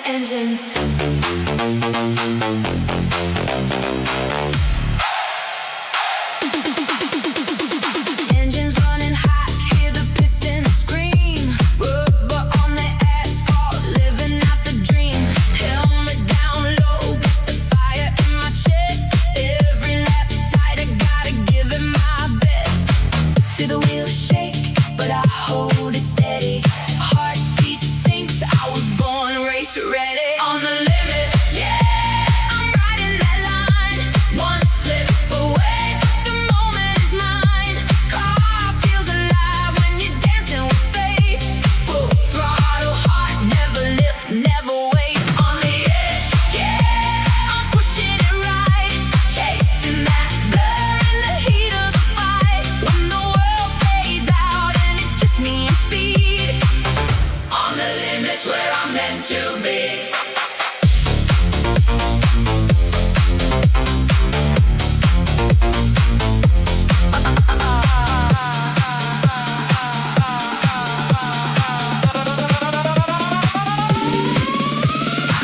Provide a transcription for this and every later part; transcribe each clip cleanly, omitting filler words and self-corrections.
Engines. Engines running hot, hear the pistons scream. Rubber on the asphalt, living out the dream. Helmet down low, got the fire in my chest. Every lap tight, I gotta give it my best. Feel the wheels shake, but I hold it steady. Heartbeat sinks, I was born race ready. On the limit, yeah, I'm riding that line. One slip away, but the moment is mine. Car feels alive when you're dancing with fate. Full throttle, heart never lift, never wait. On the edge, yeah, I'm pushing it right. Chasing that blur in the heat of the fight. When the world fades out and it's just me and speed. On the limit's where I'm meant to be.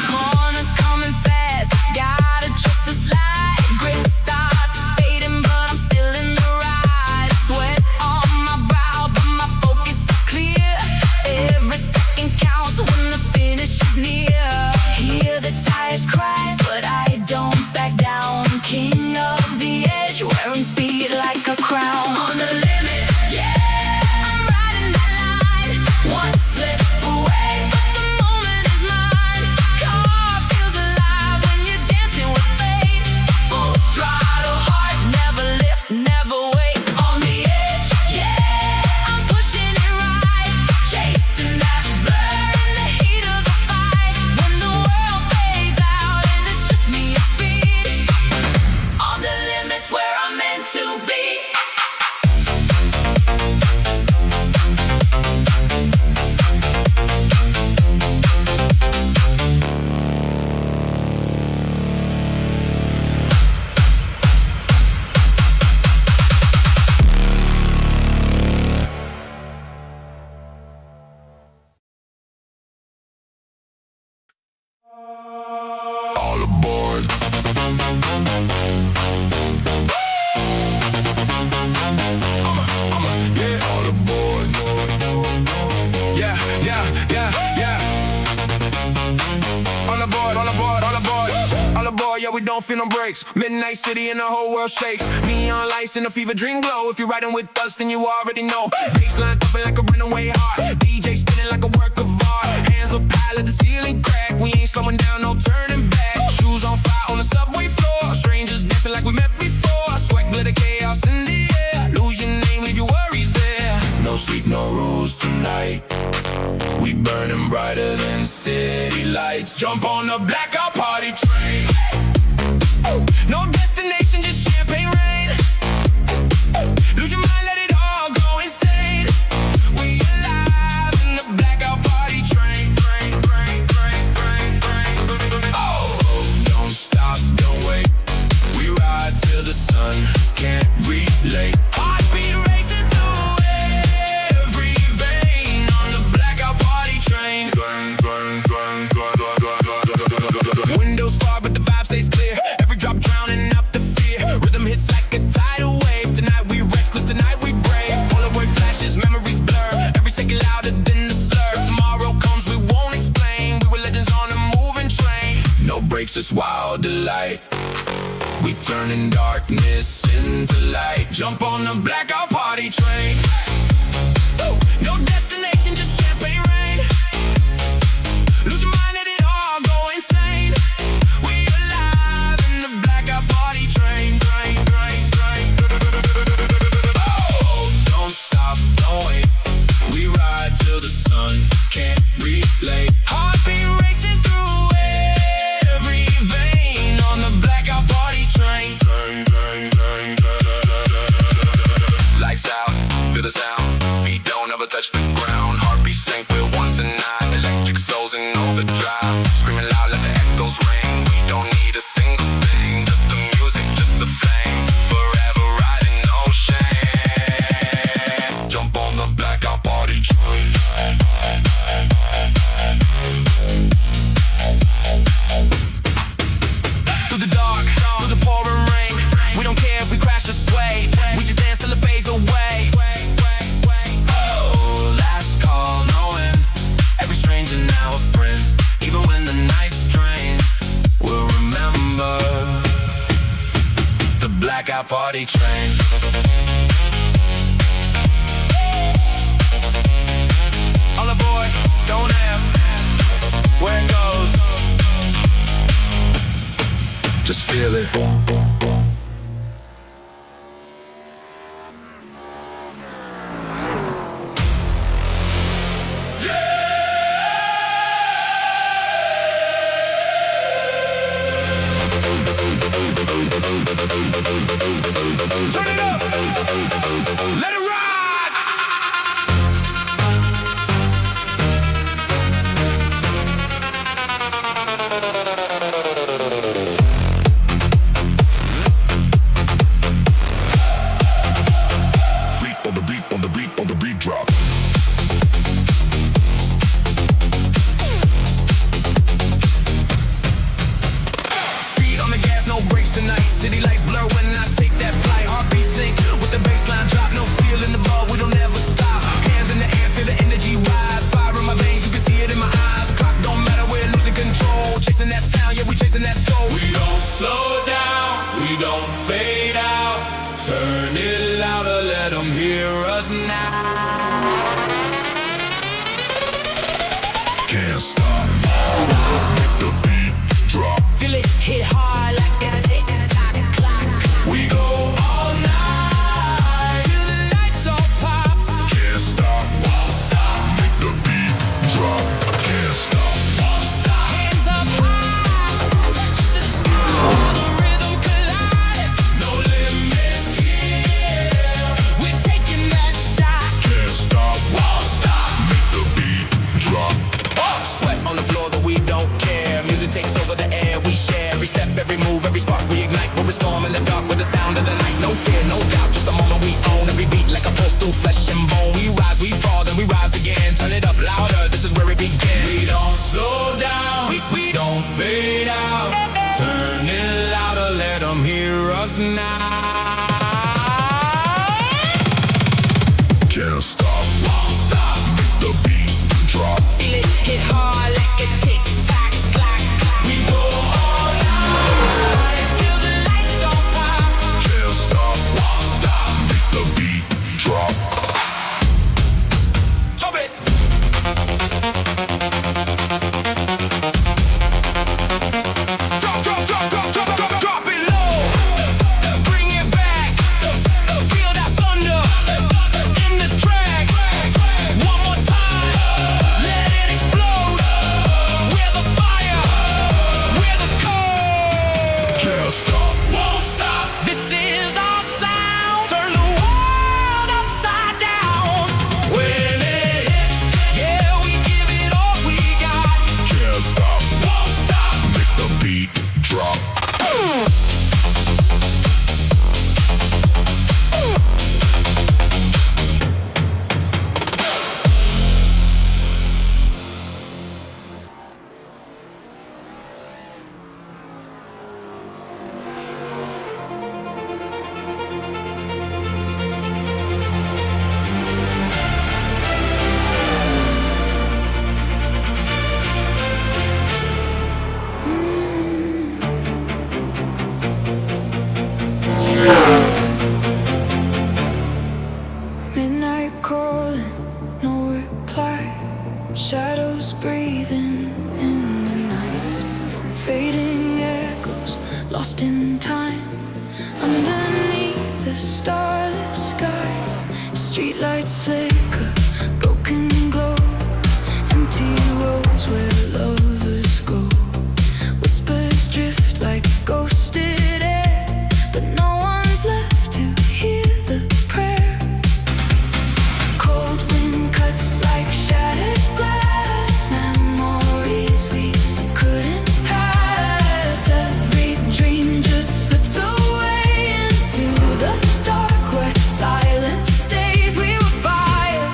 Corners coming fast, gotta trust the slide. Grip starts fading, but I'm still in the ride. Sweat on my brow, but my focus is clear. Every second counts when the finish is near. Hear the tires cry, but I don't back down. King of the edge, wearing speed like a crown. On the limit, yeah, I'm riding that line. One slip away, but the moment is mine. Car feels alive when you're dancing with fate. Full throttle, heart never lift, never wait. On the edge, yeah, I'm pushing it right. Chasing that blur in the heat of the fight. When the world fades out and it's just me and speed. On the limit's where I'm meant to be. All aboard. Yeah, all aboard. Yeah, yeah, yeah, yeah. All aboard, all aboard, all aboard. All aboard, yeah, we don't feel no breaks. Midnight city and the whole world shakes. Neon lights and a fever dream glow. If you're riding with us, then you already know. Baseline thumping like a runaway heart. DJ spinning like a work of art. Hands up high, let the ceiling crack. We ain't slowing down, no turning back. Shoes on fire on the subway floor. Strangers dancing like we met before. Sweat, glitter, chaos in the air. Lose your name, leave your worries there. No sleep, no rules tonight. We burning brighter than city lights. Jump on the blackout party train. No destination, just champagne rain. Lose your mind, let it all go insane. We alive in the blackout party train. Oh, don't stop, don't wait. We ride till the sun can't relate. Heartbeat racing through every vein on the blackout party train. Windows far, but the vibe stays clear. Every drop drowning out the fear. Rhythm hits like a tidal wave. Tonight we reckless, tonight we brave. Polaroid flashes, memories blur. Every second louder than the slur. Tomorrow comes, we won't explain. We were legends on a moving train. No breaks, just wild delight. We turning darkness into light. Jump on the blackout party train. No destination, just champagne rain. Lose your mind, let it all go insane. We alive in the blackout party train. Oh, don't stop, don't wait. We ride till the sun can't relate. Heartbeat racing through every vein on the blackout party train. Lights out, feel the sound. Feet don't ever touch the ground. Heartbeat sync, we're one tonight. Electric souls in overdrive. Screaming loud, let the echoes ring. We don't need a single thing. Just the music, just the flame. Forever riding, no shame. our party train. All aboard, don't ask where it goes. Just feel it. Turn it up, let it ride. Beat on the beat, on the beat, on the beat drop. Feet on the gas, no brakes tonight. City lights blur when I take that flight. Heartbeat sync with the baseline drop. No ceiling above, we don't ever stop. Hands in the air, feel the energy rise. Fire in my veins, you can see it in my eyes. Clock don't matter, we're losing control. Chasing that sound, yeah, we chasing that soul. We don't slow down, we don't fade out. Turn it louder, let them hear us now. Can't stop, make the beat drop. Feel it hit hard like a tick-tock clock. We go all night till the lights all pop. Can't stop, won't stop, make the beat drop. Can't stop, won't stop. Hands up high, touch the sky. The rhythm collide, no limits here. We're taking that shot. Can't stop, won't stop, make the beat drop. Sweat on the floor, but we don't care. Music takes over the air, we share. Every step, every move, every spark we ignite. We're a storm in the dark with the sound of the night. No fear, no doubt, just the moment we own. Every beat like a pulse through flesh and bone. We rise, we fall, then we rise again. Turn it up louder, this is where it begins. We don't slow down, we don't fade out. Turn it louder, let them hear us now. Can't stop, won't stop, make the beat drop. Feel it hit hard like a tick-tock clock. We go all night till the lights all pop. Can't stop, won't stop, make the beat drop. Drop it. Drop it low. Bring it back. Feel that thunder in the track. One more time. Let it explode. We're the fire. We're the cold. Can't stop, won't stop. This is our sound. Turn the world upside down. When it hits, yeah, we give it all we got. Can't stop, won't stop. Make the beat drop. Midnight calling, no reply. Shadows breathing in the night. Fading echoes, lost in time. Underneath the starless sky, streetlights flicker, broken glow. Empty roads where lovers go. Whispers drift like ghosted air, but no one's left to hear the prayer. Cold wind cuts like shattered glass. Memories we couldn't pass. Every dream just slipped away into the dark where silence stays. We were fire,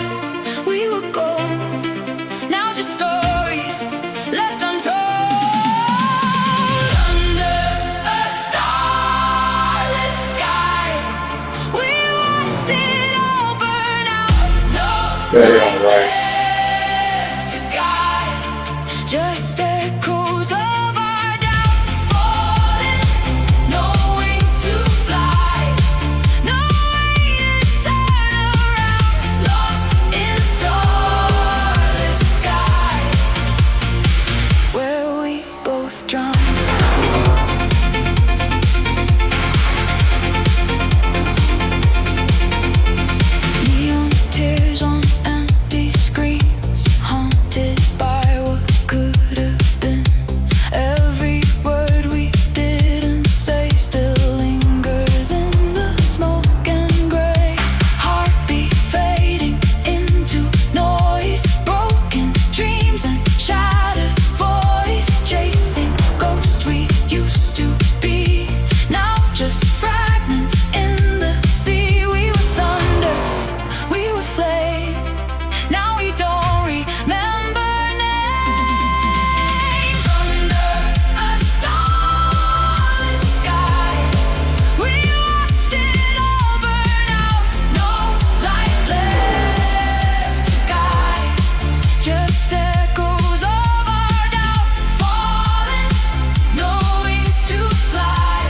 we were gold. Now just stories left untold. Under a starless sky, we watched it all burn out. No Better on the right. left to guide, just echoes of our doubt. Falling, no wings to fly. used to be. Now just fragments in the sea. We were thunder, we were flame. Now we don't remember names. Under a starless sky, we watched it all burn out. No light left to guide, just echoes of our doubt. Falling, no wings to fly,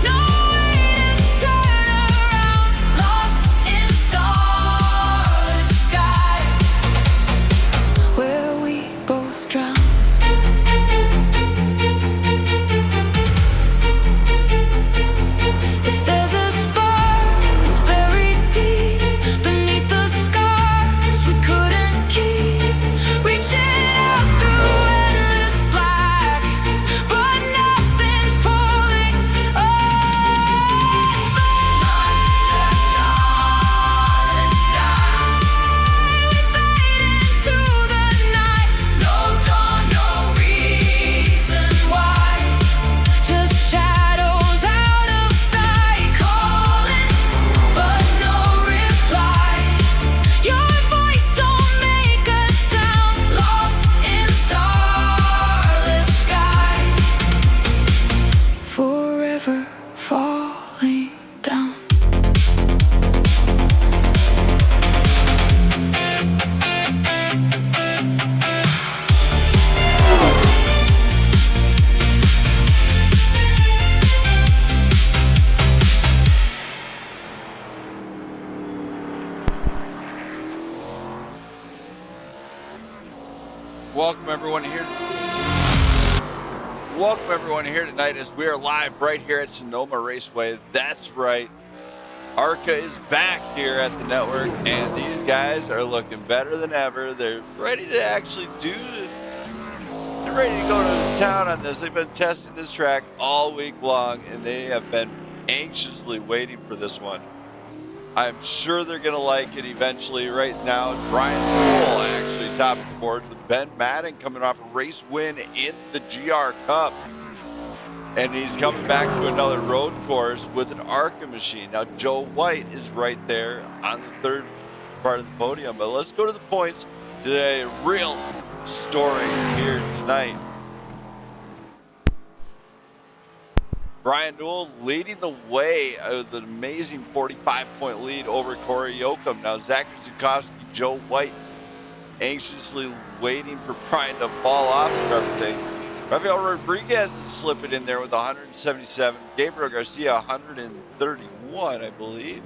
no way to turn around. Lost in starless sky, where we both drown. If there's a spark, it's buried deep beneath the scars we couldn't keep. Reaching out through endless black, but nothing's pulling us back. Starless sky, we fade into the night. No dawn, no reason why, just shadows out of sight. Calling, but no reply. Your voice don't make a sound. Lost in starless sky, forever falling down. Welcome everyone here tonight as we are live right here at Sonoma Raceway. That's right, ARCA is back here at the network, and these guys are looking better than ever. They're ready to actually they're ready to go to town on this. They've been testing this track all week long, and they have been anxiously waiting for this one. I'm sure they're going to like it eventually. Right now, Brian Newell actually topping the boards with Ben Madden coming off a race win in the GR Cup. And he's coming back to another road course with an ARCA machine. Now, Joe White is right there on the third part of the podium. But let's go to the points. The real story here tonight. Brian Newell leading the way with an amazing 45-point lead over Corey Yoakum. Now, Zachary Zukowski, Joe White anxiously waiting for Brian to fall off of everything. Rafael Rodriguez is slipping in there with 177. Gabriel Garcia, 131, I believe.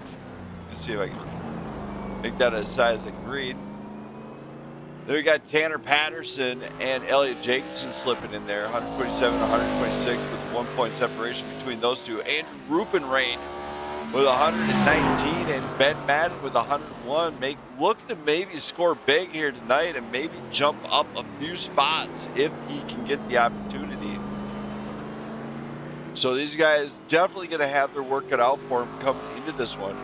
Let's see if I can make that as size agreed. Then we got Tanner Patterson and Elliot Jacobson slipping in there, 127, 126, with 1 point separation between those two. Andrew Rupenrain with 119 and Ben Madden with 101, looking to maybe score big here tonight and maybe jump up a few spots if he can get the opportunity. So these guys definitely going to have their work cut out for them coming into this one.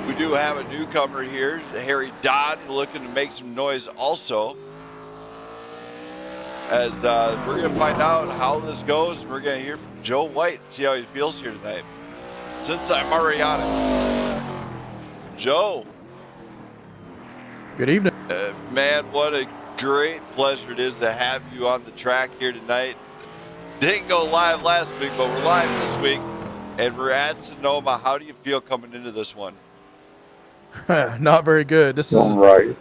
We do have a newcomer here, Harry Dodd, looking to make some noise also. As we're going to find out how this goes, and we're going to hear from Joe White, see how he feels here tonight. Since I'm already on it. Joe. Good evening. Man, what a great pleasure it is to have you on the track here tonight. Didn't go live last week, but we're live this week, and we're at Sonoma. How do you feel coming into this one? Not very good. This is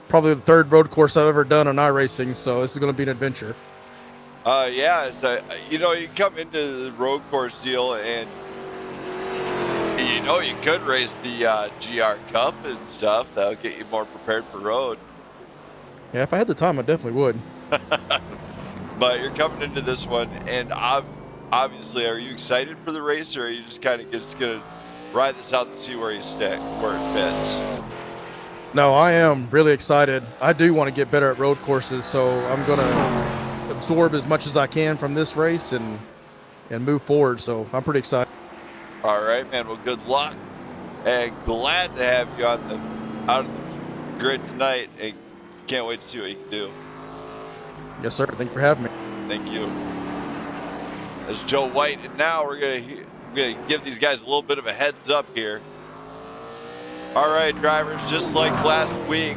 probably the third road course I've ever done on iRacing, so this is going to be an adventure. Yeah, you know, you come into the road course deal, and you know you could race the GR Cup and stuff. That'll get you more prepared for road. Yeah, if I had the time, I definitely would. But you're coming into this one, and obviously, are you excited for the race, or are you just kind of just going to ride this out and see where you stick, where it fits? No, I am really excited. I do want to get better at road courses, so I'm going to absorb as much as I can from this race and move forward. So I'm pretty excited. All right, man. Well, good luck, and glad to have you on out of the grid tonight, and can't wait to see what you can do. Yes, sir. Thank you for having me. Thank you. As Joe White, and now we're gonna give these guys a little bit of a heads up here. All right, drivers, just like last week,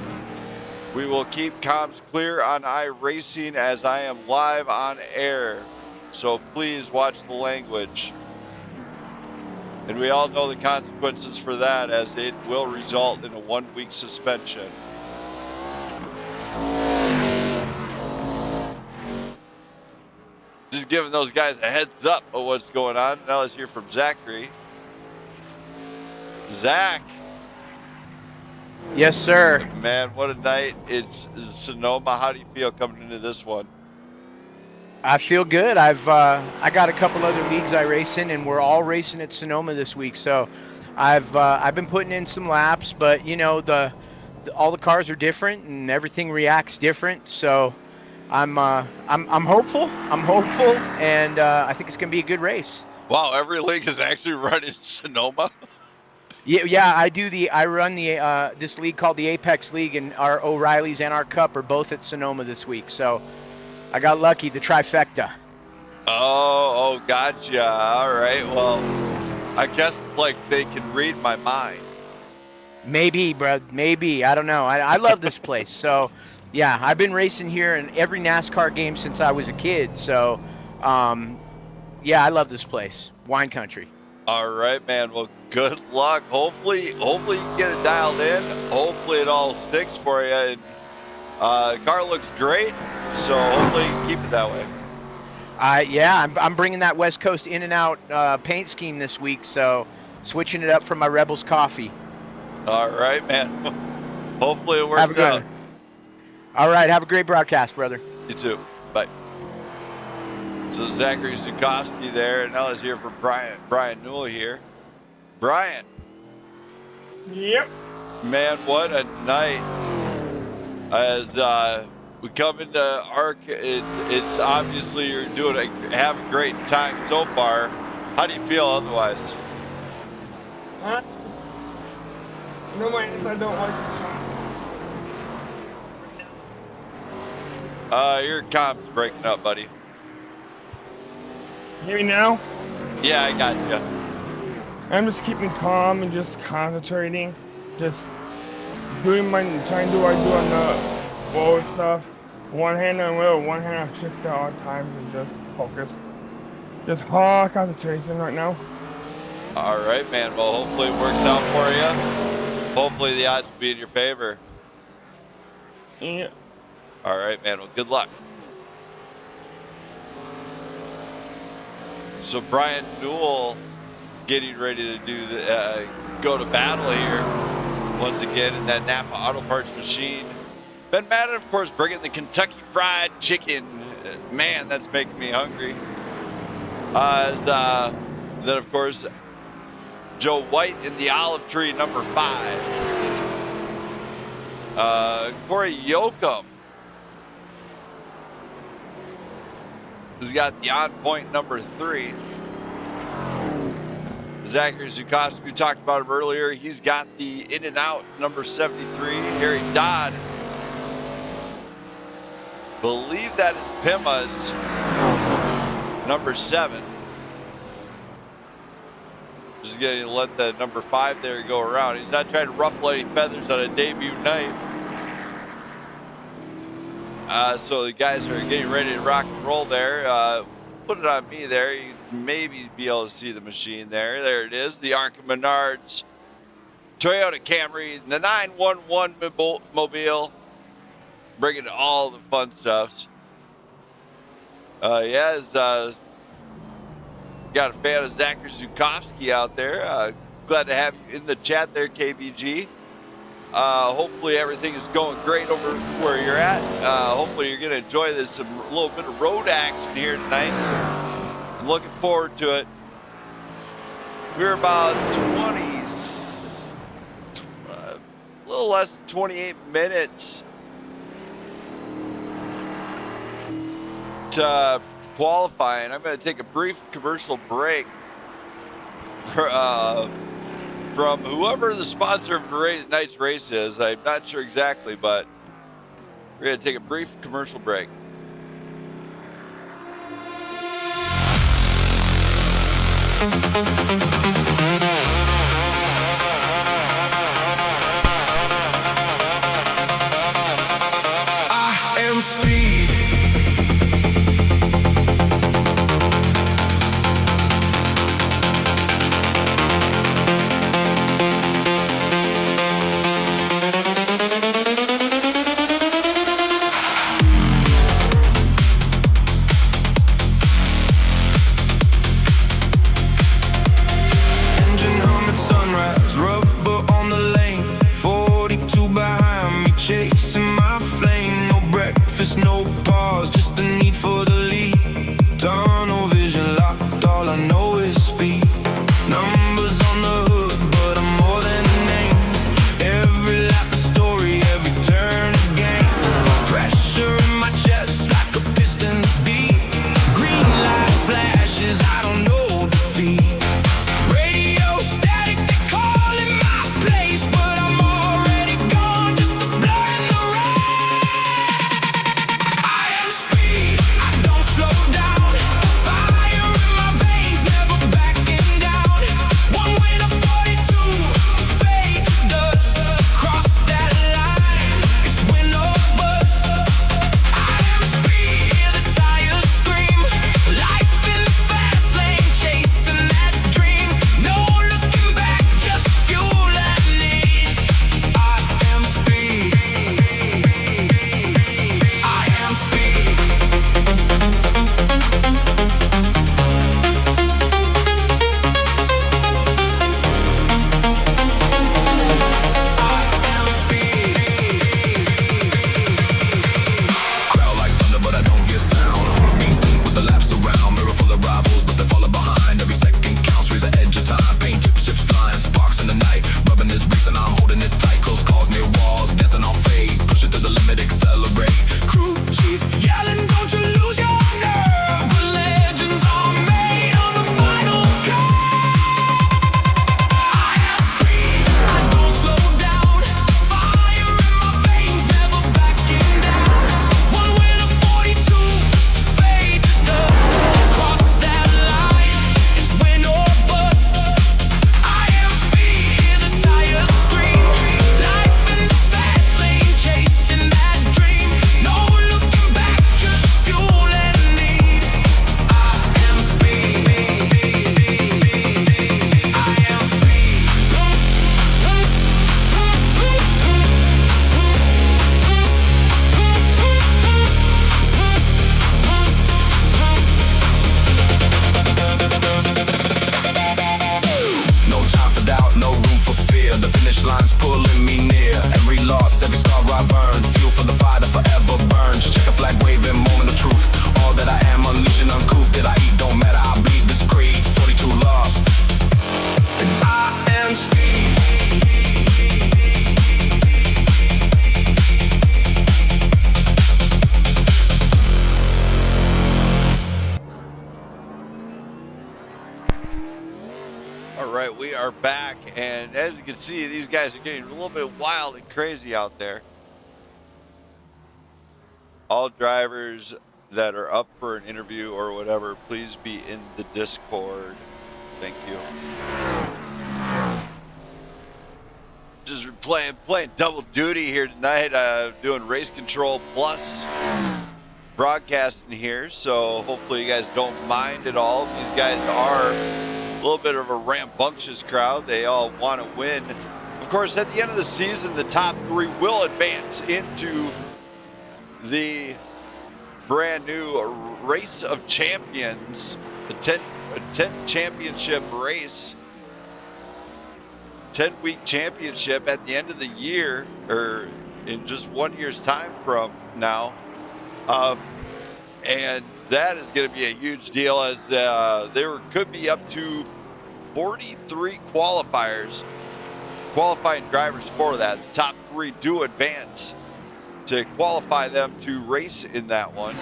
we will keep comms clear on iRacing as I am live on air. So please watch the language. And we all know the consequences for that, as it will result in a 1-week suspension. Just giving those guys a heads up of what's going on. Now let's hear from Zachary. Zach. Yes, sir. Man, what a night. It's Sonoma. How do you feel coming into this one? I feel good. I got a couple other leagues I race in, and we're all racing at Sonoma this week. So I've been putting in some laps, but you know all the cars are different and everything reacts different. So I'm hopeful. I'm hopeful, and I think it's gonna be a good race. Wow, every league is actually running Sonoma. Yeah, I run this league called the Apex League, and our O'Reilly's and our Cup are both at Sonoma this week. So I got lucky, the trifecta. Oh, gotcha. All right. Well, I guess it's like they can read my mind. Maybe, bro. Maybe. I don't know. I love this place. So, yeah, I've been racing here in every NASCAR game since I was a kid. So, yeah, I love this place. Wine country. All right, man. Well, good luck. Hopefully you get it dialed in. Hopefully it all sticks for you. And the car looks great, so hopefully you can keep it that way. Yeah, I'm bringing that West Coast in and out paint scheme this week. So, switching it up from my Rebels coffee. All right, man. Hopefully it works out. All right, have a great broadcast, brother. You too. Bye. So Zachary Zukowski there, and now let's hear from Brian Newell here. Brian. Yep. Man, what a night. As we come into ARC, it's obviously you're having a great time so far. How do you feel otherwise? No, I don't like this. Your comp's breaking up, buddy. Hear me now? Yeah, I got you. I'm just keeping calm and just concentrating. Just trying to do what I do on the road stuff. One hand on the wheel, one hand on shift at all times, and just focus. Just hard concentration right now. All right, man. Well, hopefully it works out for you. Hopefully the odds will be in your favor. Yeah. All right, man. Well, good luck. So Brian Newell getting ready to go to battle here once again in that Napa Auto Parts machine. Ben Madden, of course, bringing the Kentucky Fried Chicken. Man, that's making me hungry. Then, of course, Joe White in the Olive Tree, number 5. Corey Yoakum has got the on point, number 3. Zachary Zukowski, we talked about him earlier. He's got the in and out, number 73. Harry Dodd, believe that is Pima's number 7. Just going to let the number 5 there go around. He's not trying to ruffle any feathers on a debut night. So the guys are getting ready to rock and roll there. Put it on me there. You maybe be able to see the machine there. There it is. The Arca Menards Toyota Camry, the 911 mobile. Bringing all the fun stuffs. Got a fan of Zachary Zukowski out there. Glad to have you in the chat there, KBG. Hopefully everything is going great over where you're at. Hopefully you're going to enjoy this a little bit of road action here tonight. I'm looking forward to it. We're about a little less than 28 minutes to qualifying. I'm going to take a brief commercial break from whoever the sponsor of tonight's race is. I'm not sure exactly, but we're going to take a brief commercial break. I am speed. Engine hum at sunrise, rubber on the lane, 42 behind me, chasing my flame. No breakfast, no pause, just a need for the lead. Tunnel vision locked, all I know is speed. Numbers on the hood, but I'm more than a name. Every lap a story, every turn a game. Pressure in my chest like a piston's beat. Green light flashes, I don't know defeat. Radio static, they calling my place, but I'm already gone, just a blur in the rain. I am speed, I don't slow down. Fire in my veins, never backing down. One way to 42, fade to dust. Cross that line, it's win or bust. I am speed, hear the tires scream. Life in the fast lane, chasing that dream. No looking back, just fuel I need. I am speed. I am speed. I am speed. Crowd like thunder, but I don't hear sound. Heartbeat sync with the laps around. Mirror full of rivals, but they're falling behind. Every second counts, raise the edge of time. Paint tips, ships flying, sparks in the night. Rubbing this race and I'm holding it tight. Close calls near walls, dancing on fade. Push it to the limit, accelerate. Crew chief yelling, don't you lose your nerve. The legends are made on the final curve. I am speed, I don't slow down. Fire in my veins, never backing down. One way to 42, fade to dust. Cross that line, it's win or bust. I am speed, hear the tires scream. Life in the fast lane, chasing that dream. No looking back, just fuel and need. I am speed. I am speed. No time for doubt, no room for fear. The finish line's pulling me near. Every loss, every scar I've earned. Fuel for the fire that forever burns. Check a flag waving, moment of truth. All that I am, unleashing uncouth. Did I eat? Don't matter, I bleed this creed. 42 lost. And I am speed. All right, we are back, and as you can see, these guys are getting a little bit wild and crazy out there. All drivers that are up for an interview or whatever, please be in the Discord. Thank you. Just playing double duty here tonight, doing Race Control Plus broadcasting here, so hopefully you guys don't mind at all. These guys are a little bit of a rambunctious crowd. They all want to win. Of course, at the end of the season, the top three will advance into the brand new Race of Champions, the 10 championship race, 10-week championship at the end of the year, or in just 1 year's time from now. And that is going to be a huge deal, as there could be up to 43 qualifying drivers for that. The top three do advance to qualify them to race in that one,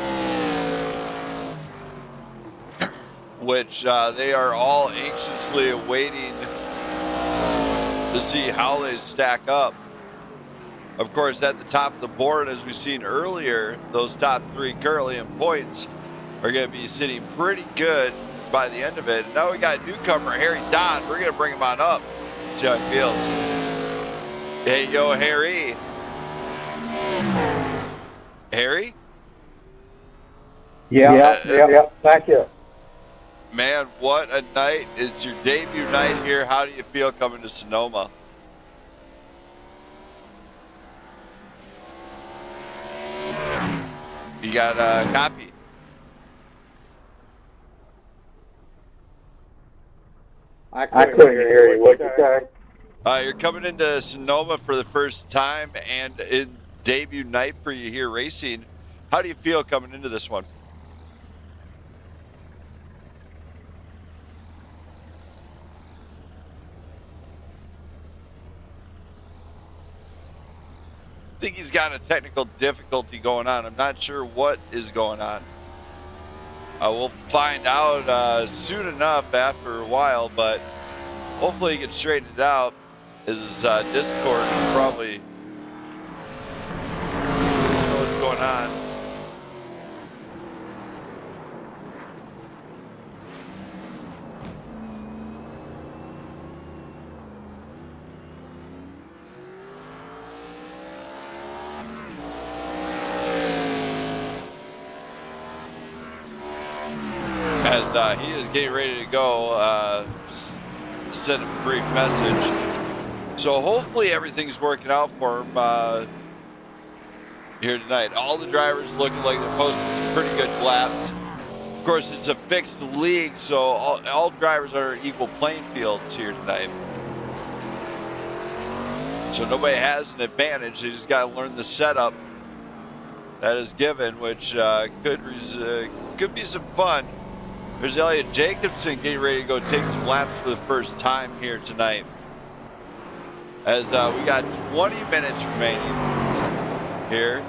which they are all anxiously awaiting to see how they stack up. Of course, at the top of the board, as we've seen earlier, those top three currently in points are going to be sitting pretty good by the end of it. And now we got a newcomer, Harry Dodd. We're going to bring him on up. See how he feels. Hey, yo, Harry. Harry? Yeah, back here. Man, what a night. It's your debut night here. How do you feel coming to Sonoma? You got a copy? I couldn't hear you. What'd you say? You're coming into Sonoma for the first time and in debut night for you here racing. How do you feel coming into this one? I think he's got a technical difficulty going on. I'm not sure what is going on. We'll find out soon enough after a while, but hopefully he can straighten it out. His Discord is probably know what's going on. As he is getting ready to go, send a brief message. So hopefully everything's working out for him here tonight. All the drivers looking like they're posting some pretty good laps. Of course, it's a fixed league, so all drivers are equal playing fields here tonight. So nobody has an advantage. They just got to learn the setup that is given, which could be some fun. There's Elliot Jacobson getting ready to go take some laps for the first time here tonight. As we got 20 minutes remaining here.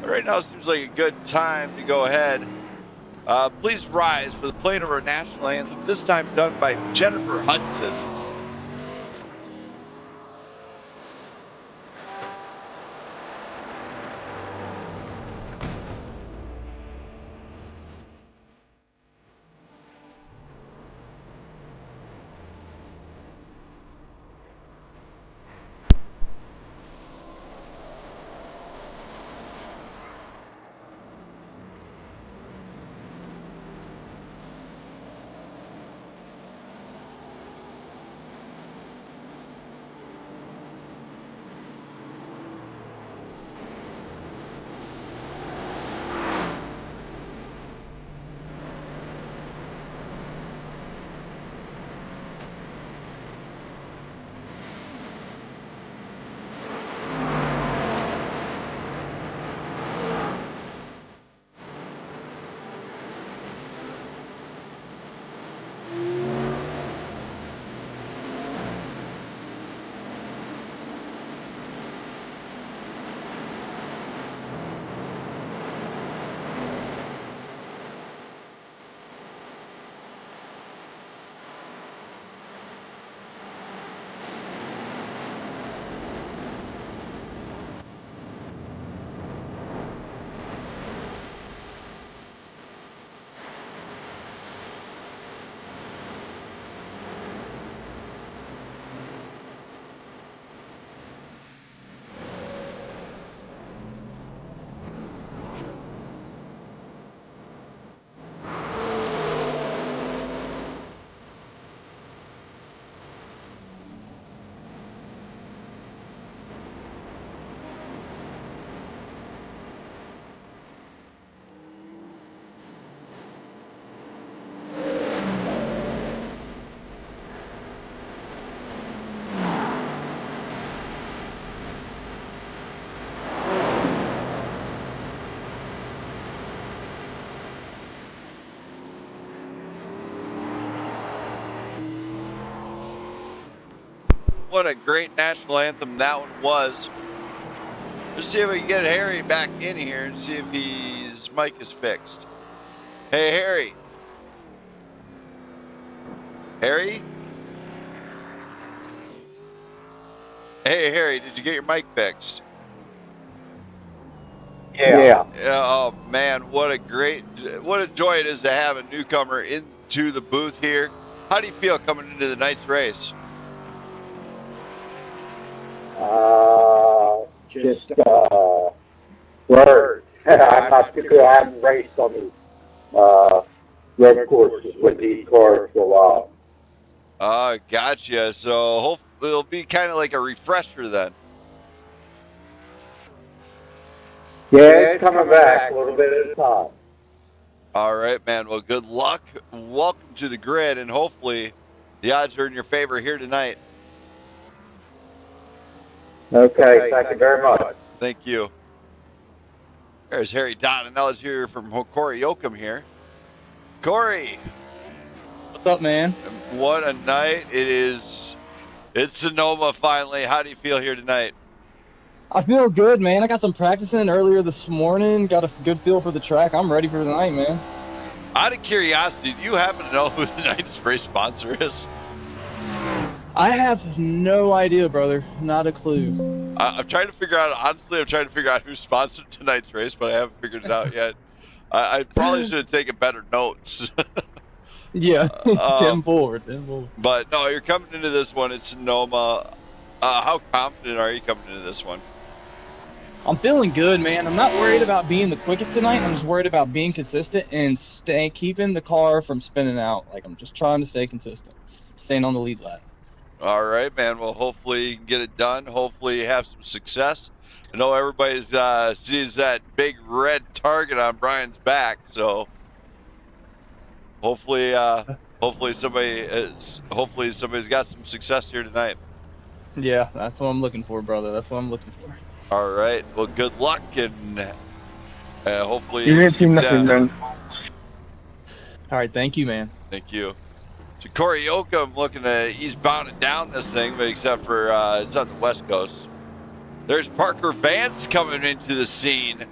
But right now seems like a good time to go ahead. Please rise for the playing of our national anthem, this time done by Jennifer Hudson. What a great national anthem that one was. Let's see if we can get Harry back in here and see if his mic is fixed. Hey, Harry. Harry? Hey, Harry, did you get your mic fixed? Yeah. Yeah, oh man, what a joy it is to have a newcomer into the booth here. How do you feel coming into the night's race? Just, learn. I'm not too good. I haven't raced on these, road courses with these cars for a while. Gotcha. So hopefully it'll be kind of like a refresher then. Yeah, it's coming back a little bit at a time. All right, man. Well, good luck. Welcome to the grid, and hopefully the odds are in your favor here tonight. Okay, thank you very much. Thank you. There's Harry Donanellis here from Corey Yoakum here. Corey. What's up, man? What a night it is. It's Sonoma finally. How do you feel here tonight? I feel good, man. I got some practicing earlier this morning. Got a good feel for the track. I'm ready for tonight, man. Out of curiosity, do you happen to know who the night's race sponsor is? I have no idea, brother. Not a clue. I'm trying to figure out, honestly, who sponsored tonight's race, but I haven't figured it out yet. I probably should have taken better notes. Yeah, 10-4. But no, you're coming into this one. It's Sonoma. How confident are you coming into this one? I'm feeling good, man. I'm not worried about being the quickest tonight. I'm just worried about being consistent and keeping the car from spinning out. Like, I'm just trying to stay consistent, staying on the lead lap. All right, man. Well, hopefully you can get it done. Hopefully you have some success. I know everybody sees that big red target on Brian's back, so hopefully somebody's got some success here tonight. Yeah, that's what I'm looking for, brother. That's what I'm looking for. All right. Well, good luck, and hopefully You didn't seem nothing done. All right, thank you, man. Thank you. So Corey Yoakum looking to eastbound and down this thing, but except for it's on the West Coast. There's Parker Vance coming into the scene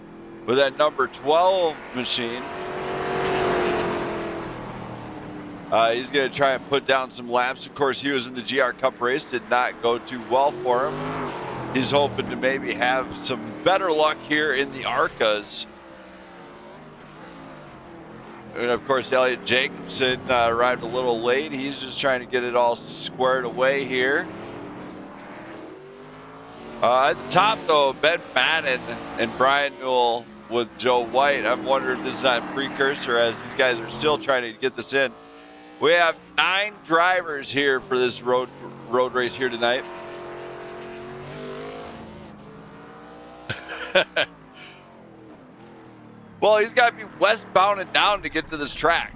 with that number 12 machine. He's going to try and put down some laps. Of course, he was in the GR Cup race. Did not go too well for him. He's hoping to maybe have some better luck here in the ARCAs. And of course, Elliot Jacobson arrived a little late. He's just trying to get it all squared away here. At the top, though, Ben Madden and Brian Newell with Joe White. I'm wondering if this is not a precursor as these guys are still trying to get this in. We have 9 drivers here for this road race here tonight. Well, he's got to be westbound and down to get to this track.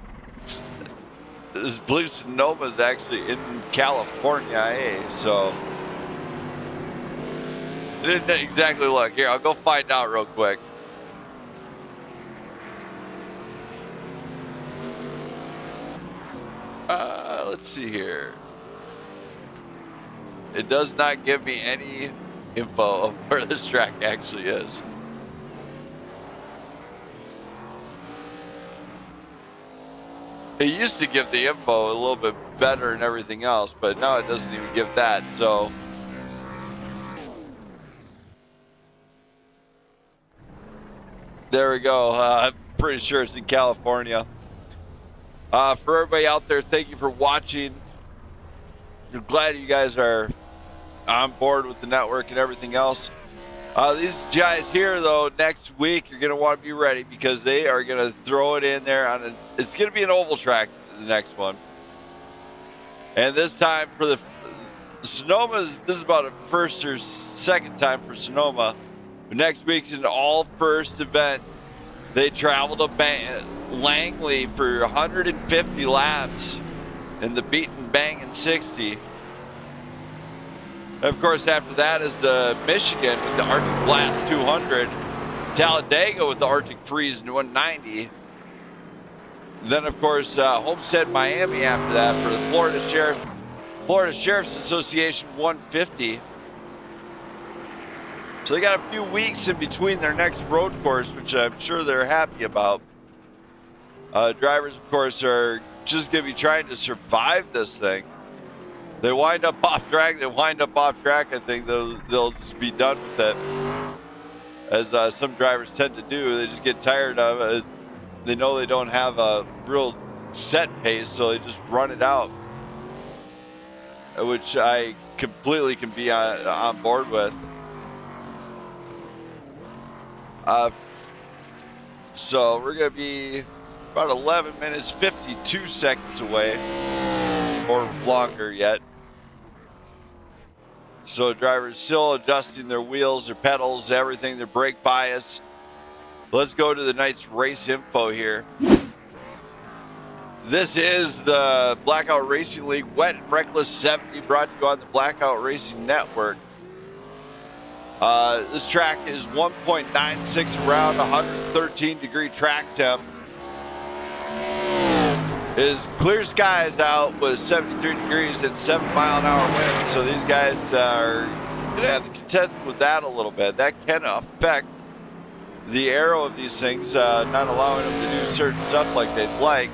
This Blue Sonoma is actually in California, so it didn't exactly look. Here, I'll go find out real quick. Let's see here. It does not give me any info of where this track actually is. It used to give the info a little bit better and everything else, but now it doesn't even give that, so. There we go. I'm pretty sure it's in California. For everybody out there, thank you for watching. I'm glad you guys are on board with the network and everything else. These guys here, though, next week, you're going to want to be ready because they are going to throw it in there on it's going to be an oval track, the next one. And this time for the Sonoma's, this is about a first or second time for Sonoma. But next week's an all first event. They travel to Langley for 150 laps in the beat and bang in 60. Of course, after that is the Michigan with the Arctic Blast 200, Talladega with the Arctic Freeze 190. Then, of course, Homestead, Miami after that for the Florida Sheriff's Association 150. So they got a few weeks in between their next road course, which I'm sure they're happy about. Drivers, of course, are just going to be trying to survive this thing. They wind up off track. I think they'll just be done with it. as some drivers tend to do. They just get tired of it. They know they don't have a real set pace, so they just run it out, which I completely can be on board with. So we're going to be about 11 minutes, 52 seconds away, or longer yet. So drivers still adjusting their wheels, their pedals, everything, their brake bias. Let's go to the night's race info here. This is the Blackout Racing League Wet and Wreckless 70, brought to you on the Blackout Racing Network. This track is 1.96 around, 113 degree track temp. Is clear skies out with 73 degrees and 7-mile-an-hour wind. So these guys are going to have to contend with that a little bit. That can affect the aero of these things, not allowing them to do certain stuff like they'd like.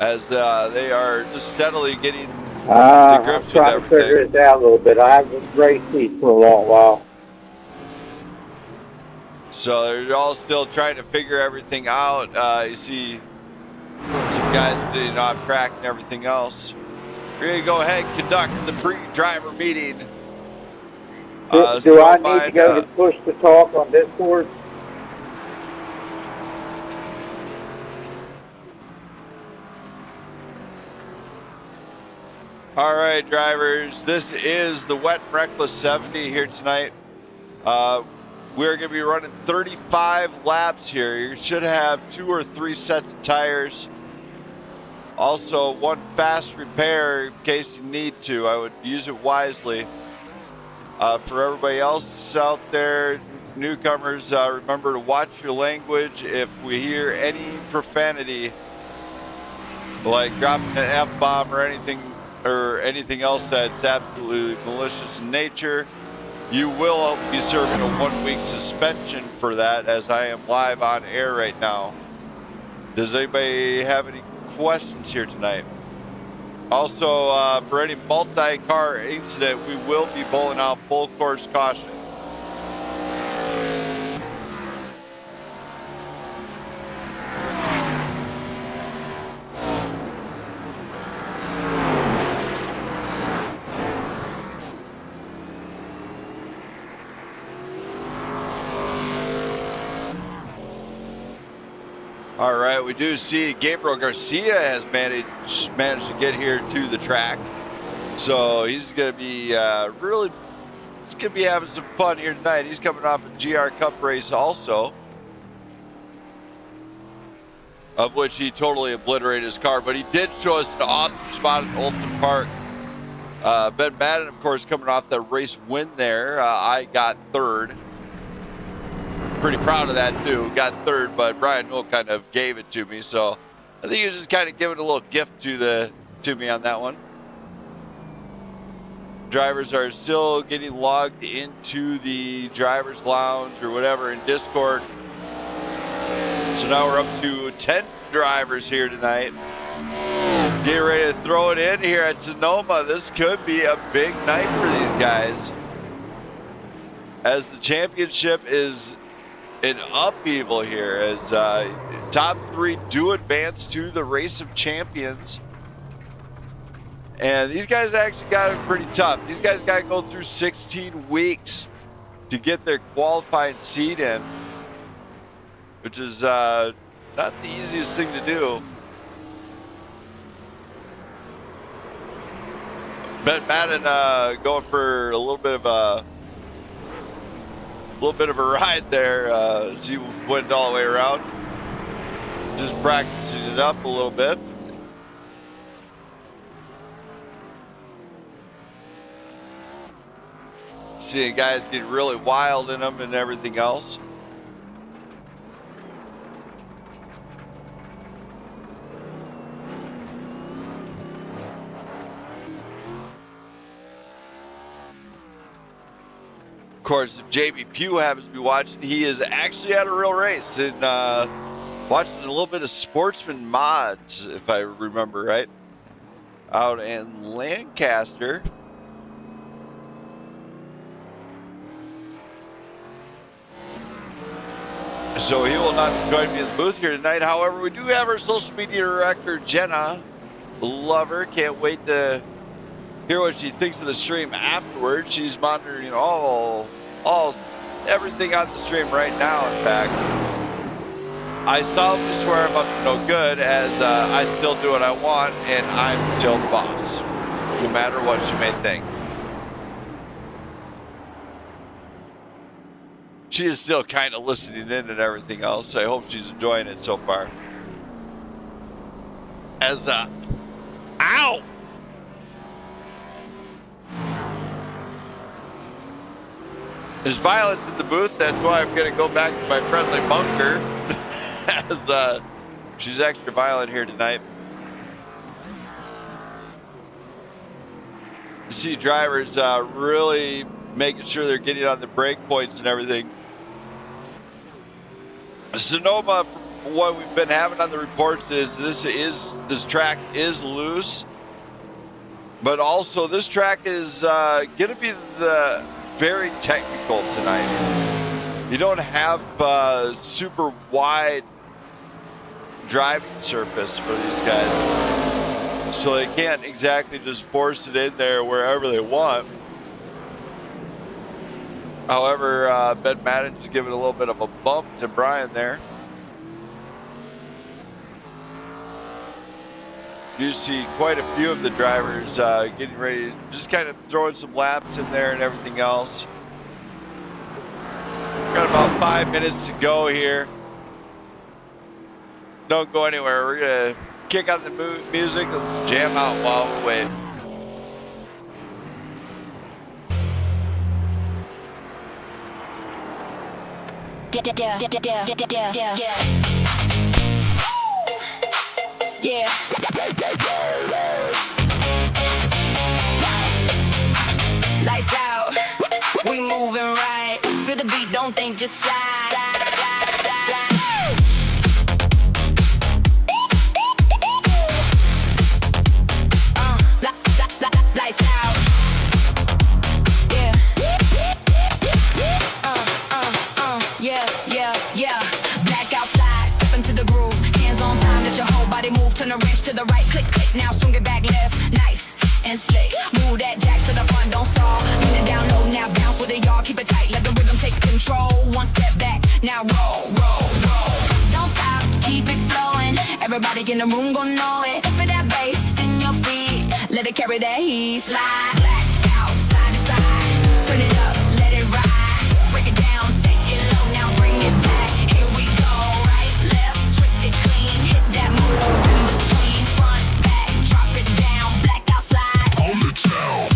As they are just steadily getting to I'm grips with trying to figure everything. this out a little bit. I haven't raced these for a long while. So they're all still trying to figure everything out. You see some guys sitting on track and everything else. We're going to go ahead and conduct the pre-driver meeting. Do I need to go to push to talk on Discord? All right, drivers, this is the Wet and Wreckless 70 here tonight. We're going to be running 35 laps here. You should have 2 or 3 sets of tires. Also, 1 fast repair in case you need to. I would use it wisely. For everybody else out there, newcomers, remember to watch your language. If we hear any profanity, like dropping an F-bomb or anything else that's absolutely malicious in nature, you will be serving a 1-week suspension for that, as I am live on air right now. Does anybody have any questions here tonight? Also, for any multi-car incident, we will be bowling out full course caution. All right, we do see Gabriel Garcia has managed to get here to the track. So he's going to be he's going to be having some fun here tonight. He's coming off a GR Cup race also, of which he totally obliterated his car, but he did show us an awesome spot at Oldham Park. Ben Madden, of course, coming off the race win there. I got 3rd. Pretty proud of that too. Got 3rd, but Brian Newell kind of gave it to me, so I think he was just kind of giving a little gift to me on that one. Drivers are still getting logged into the driver's lounge or whatever in Discord. So now we're up to 10 drivers here tonight. Get ready to throw it in here at Sonoma. This could be a big night for these guys, as the championship is in upheaval here, as top 3 do advance to the race of champions. And these guys actually got it pretty tough. These guys got to go through 16 weeks to get their qualifying seed in, which is not the easiest thing to do. Ben Madden going for a little bit of a ride there. He went all the way around, just practicing it up a little bit. Seeing guys get really wild in them and everything else. Of course, if JB Pugh happens to be watching, he is actually at a real race and watching a little bit of Sportsman Mods, if I remember right, out in Lancaster. So he will not join me in the booth here tonight. However, we do have our social media director, Jenna. Love her. Can't wait to hear what she thinks of the stream afterwards. She's monitoring everything on the stream right now, in fact. I solemnly swear I'm up to no good, as I still do what I want, and I'm still the boss, no matter what you may think. She is still kind of listening in and everything else. I hope she's enjoying it so far. As ow! There's violence in the booth. That's why I'm going to go back to my friendly bunker. As she's extra violent here tonight. You see drivers really making sure they're getting on the brake points and everything. Sonoma, what we've been having on the reports is this track is loose, but also this track is going to be very technical tonight. You don't have super wide driving surface for these guys, so they can't exactly just force it in there wherever they want. However, Ben Madden just giving a little bit of a bump to Brian there. You see quite a few of the drivers getting ready, just kind of throwing some laps in there and everything else. Got about 5 minutes to go here. Don't go anywhere. We're going to kick out the music and jam out while we wait. Yeah. Lights out, we moving right. Feel the beat, don't think, just slide. Lights out. Yeah. Blackout slide, step into the groove. Hands on time, let your whole body move. Turn the wrench to the right, click, click. Now swing it back left, nice and slick. Move that jack to the front, don't stall. Bring it down low, now bounce with it, y'all. Keep it tight, let the rhythm take control. One step back, now roll. Don't stop, keep it flowing. Everybody in the room gon' know it. Feel that bass in your feet, let it carry that heat. Slide, blackout, side to side. Turn it up, let it ride. Break it down, take it low, now bring it back. Here we go, right, left, twist it clean. Hit that move in between, front, back, drop it down. Blackout slide. On the town.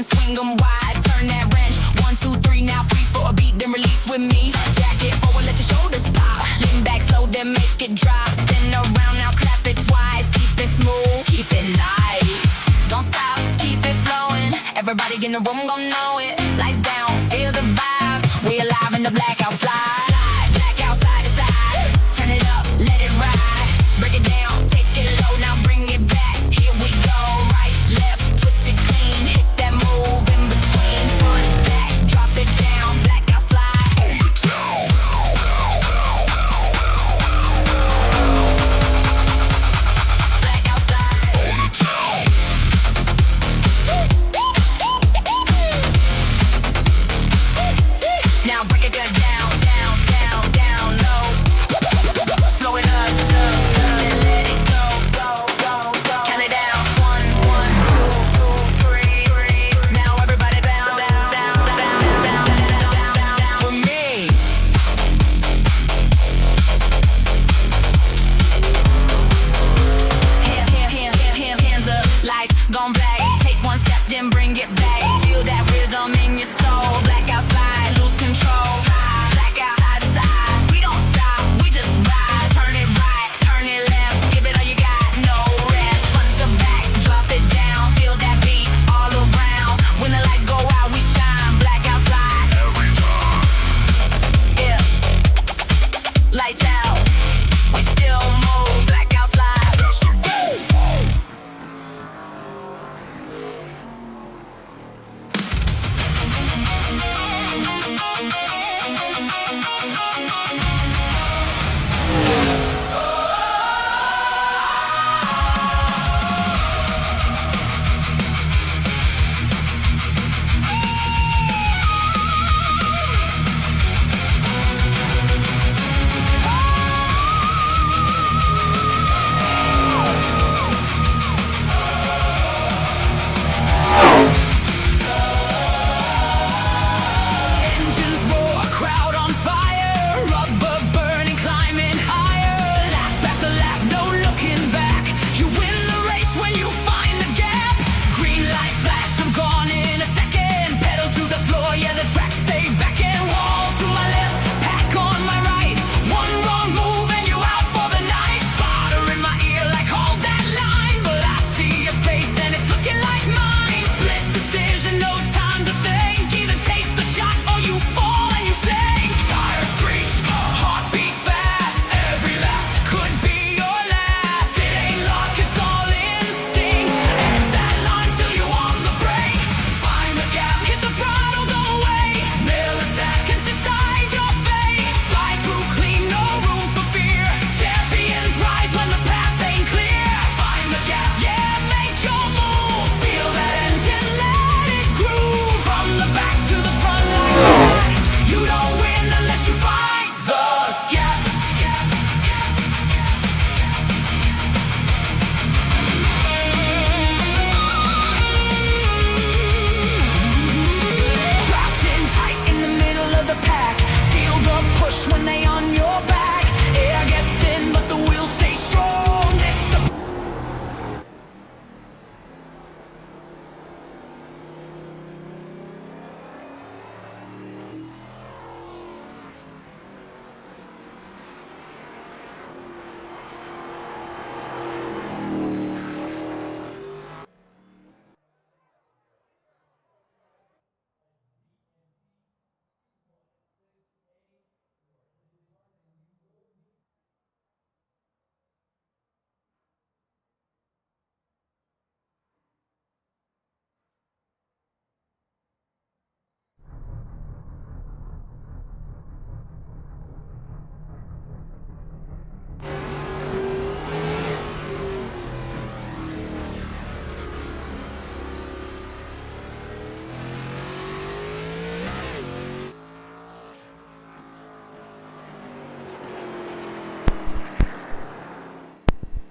Swing them wide, turn that wrench. 1, 2, 3, now freeze for a beat, then release with me. Jack it forward, let your shoulders pop. Lean back slow, then make it drop. Spin around, now clap it twice. Keep it smooth, keep it nice. Don't stop, keep it flowing. Everybody in the room gon' know it. Lights down, feel the vibe. We alive in the blackout slide. Blackout side to side. Turn it up, let it ride. Break it down, take it low, now bring it back. Here we go, right, left, twist it clean. Hit that move in between, front, back, drop it down. Blackout slide. On the town. Blackout slide. On the town. Now break it down.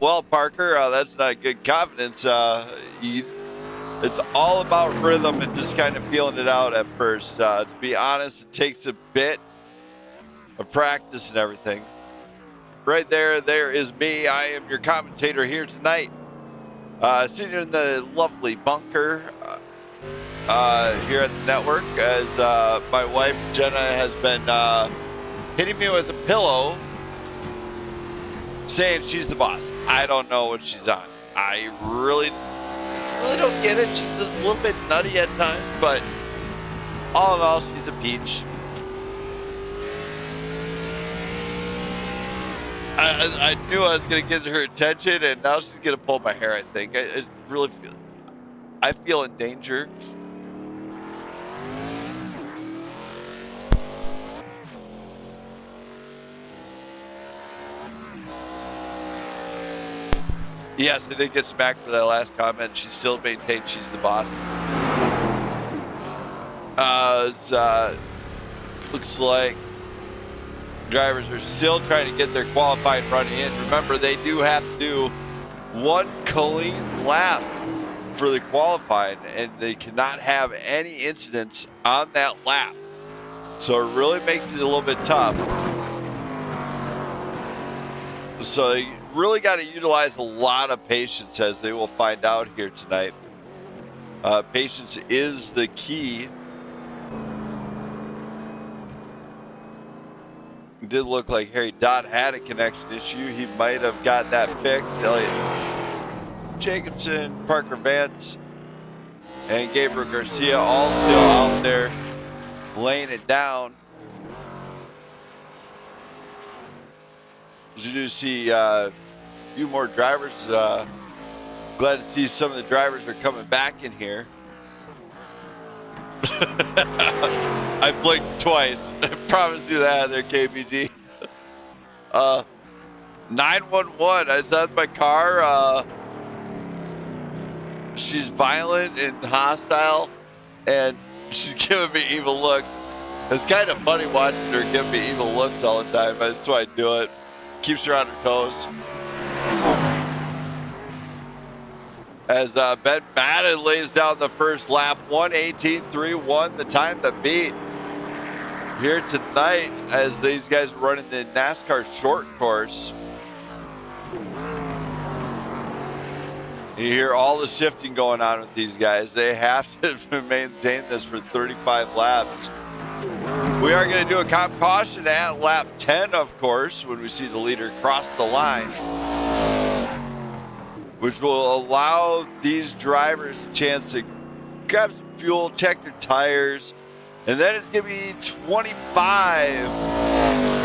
Well, Parker, that's not good confidence. It's all about rhythm and just kind of feeling it out at first. To be honest, it takes a bit of practice and everything. Right there is me. I am your commentator here tonight. Sitting in the lovely bunker here at the network as my wife, Jenna, has been hitting me with a pillow saying she's the boss. I don't know what she's on. I really don't get it. She's a little bit nutty at times, but all in all, she's a peach. I knew I was going to get her attention, and now she's going to pull my hair, I think. I feel in danger. Yes, I did get smacked for that last comment. She still maintains she's the boss. Looks like drivers are still trying to get their qualifying running in. Remember, they do have to do one clean lap for the qualifying, and they cannot have any incidents on that lap. So it really makes it a little bit tough. So they really got to utilize a lot of patience, as they will find out here tonight. Patience is the key. It did look like Harry Dodd had a connection issue. He might have got that fixed. Elliott Jacobson, Parker Vance, and Gabriel Garcia all still out there laying it down. As you do see a few more drivers. Glad to see some of the drivers are coming back in here. I blinked twice. I promise you that there, KBG. 911. I was at my car. She's violent and hostile, and she's giving me evil looks. It's kind of funny watching her give me evil looks all the time. That's why I do it. Keeps her on her toes. As Ben Madden lays down the first lap, 1:18.31, the time to beat here tonight, as these guys are running the NASCAR short course. You hear all the shifting going on with these guys. They have to maintain this for 35 laps. We are going to do a comp caution at lap 10, of course, when we see the leader cross the line, which will allow these drivers a chance to grab some fuel, check their tires, and then it's going to be 25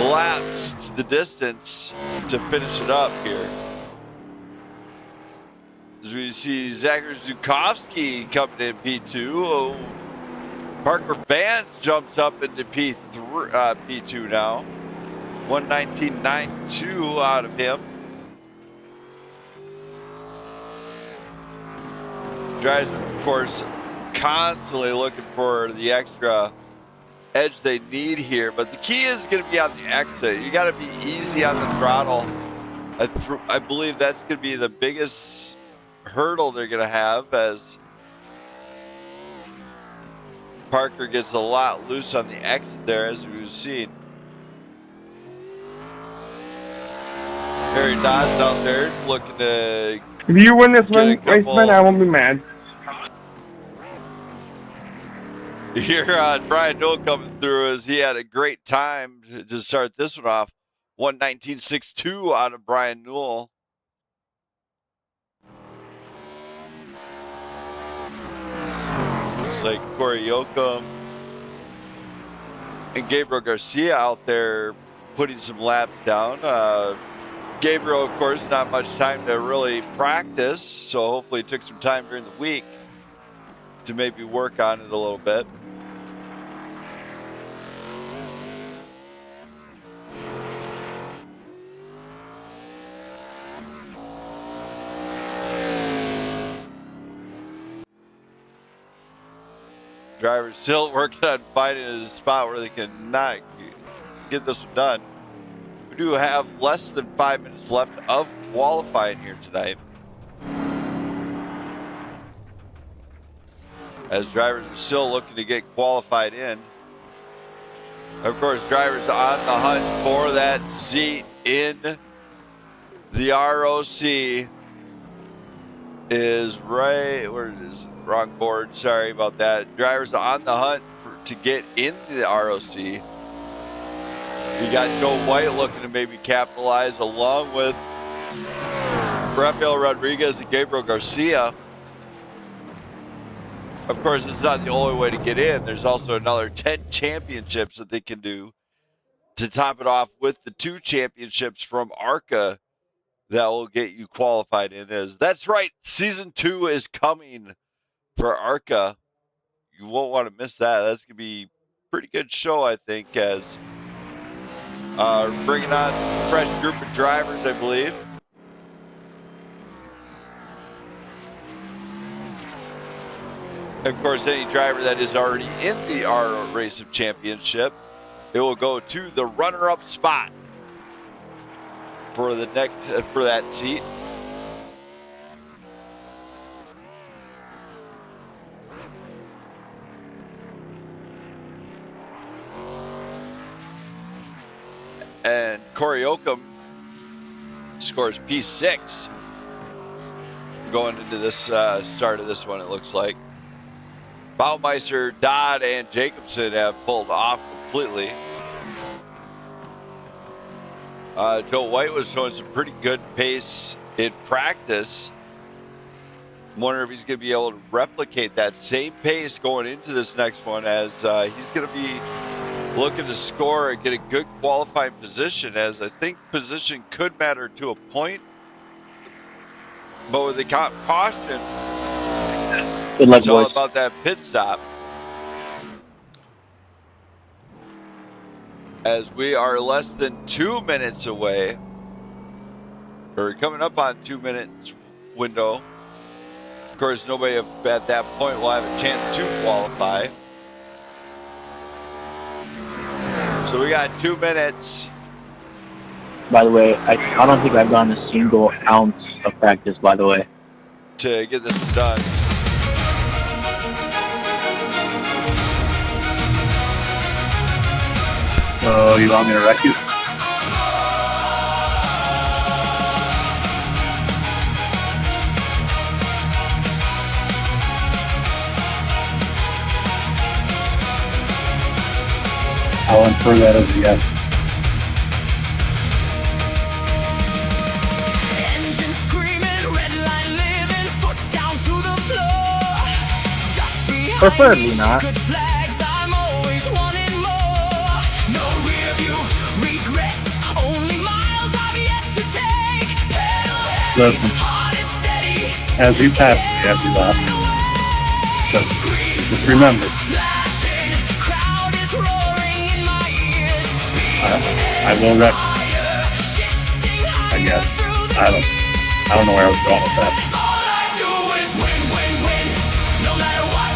laps to the distance to finish it up here. As we see Zachary Zukowski coming in P2. Parker Vance jumps up into P2 now. 1:19.92 out of him. Drivers, of course, constantly looking for the extra edge they need here, but the key is going to be on the exit. You got to be easy on the throttle. I believe that's going to be the biggest hurdle they're going to have, as Parker gets a lot loose on the exit there, as we've seen. Harry Dodd's out there looking to. If you win this race, man, I won't be mad. You hear Brian Newell coming through, as he had a great time to start this one off. 1:19.62 out of Brian Newell. Looks like Corey Yoakum and Gabriel Garcia out there putting some laps down. Gabriel, of course, not much time to really practice, so hopefully took some time during the week to maybe work on it a little bit. Driver's still working on finding a spot where they can not get this one done. do have less than 5 minutes left of qualifying here tonight. As drivers are still looking to get qualified in. Of course, drivers on the hunt for that seat in the ROC is right, where it is, wrong board, sorry about that. Drivers on the hunt to get in the ROC. You got Joe White looking to maybe capitalize along with Rafael Rodriguez and Gabriel Garcia. Of course, it's not the only way to get in. There's also another 10 championships that they can do to top it off with the 2 championships from ARCA that will get you qualified in. That's right, season 2 is coming for ARCA. You won't want to miss that. That's going to be a pretty good show, I think, as bringing on a fresh group of drivers, I believe. Of course, any driver that is already in the RO Race of Championship, it will go to the runner-up spot for the next for that seat. And Corey Oakham scores P6 going into this start of this one, it looks like. Baumeister, Dodd, and Jacobson have pulled off completely. Joe White was showing some pretty good pace in practice. I'm wondering if he's going to be able to replicate that same pace going into this next one, as he's going to be looking to score and get a good qualifying position, as I think position could matter to a point. But with the caution, Good luck, it's all boys. about that pit stop. As we are less than 2 minutes away, or coming up on 2 minutes window. Of course, nobody at that point will have a chance to qualify. So we got 2 minutes. By the way, I don't think I've done a single ounce of practice, by the way. To get this done. So you want me to wreck you? I'll infer that as a yes. Engine screaming, red line living, foot down to the floor. Dust behind Preferably me, not. checkered flags, I'm always wanting more. No rear view, regrets, only miles I've yet to take. Pedal heavy, Listen. heart is steady. As you pass me after that, just remember, Flashing, crowd is roaring in my ears. I will wreck you, Shifting I guess. higher through the I don't know where I was going with that. All I do is win, win, win. No matter what.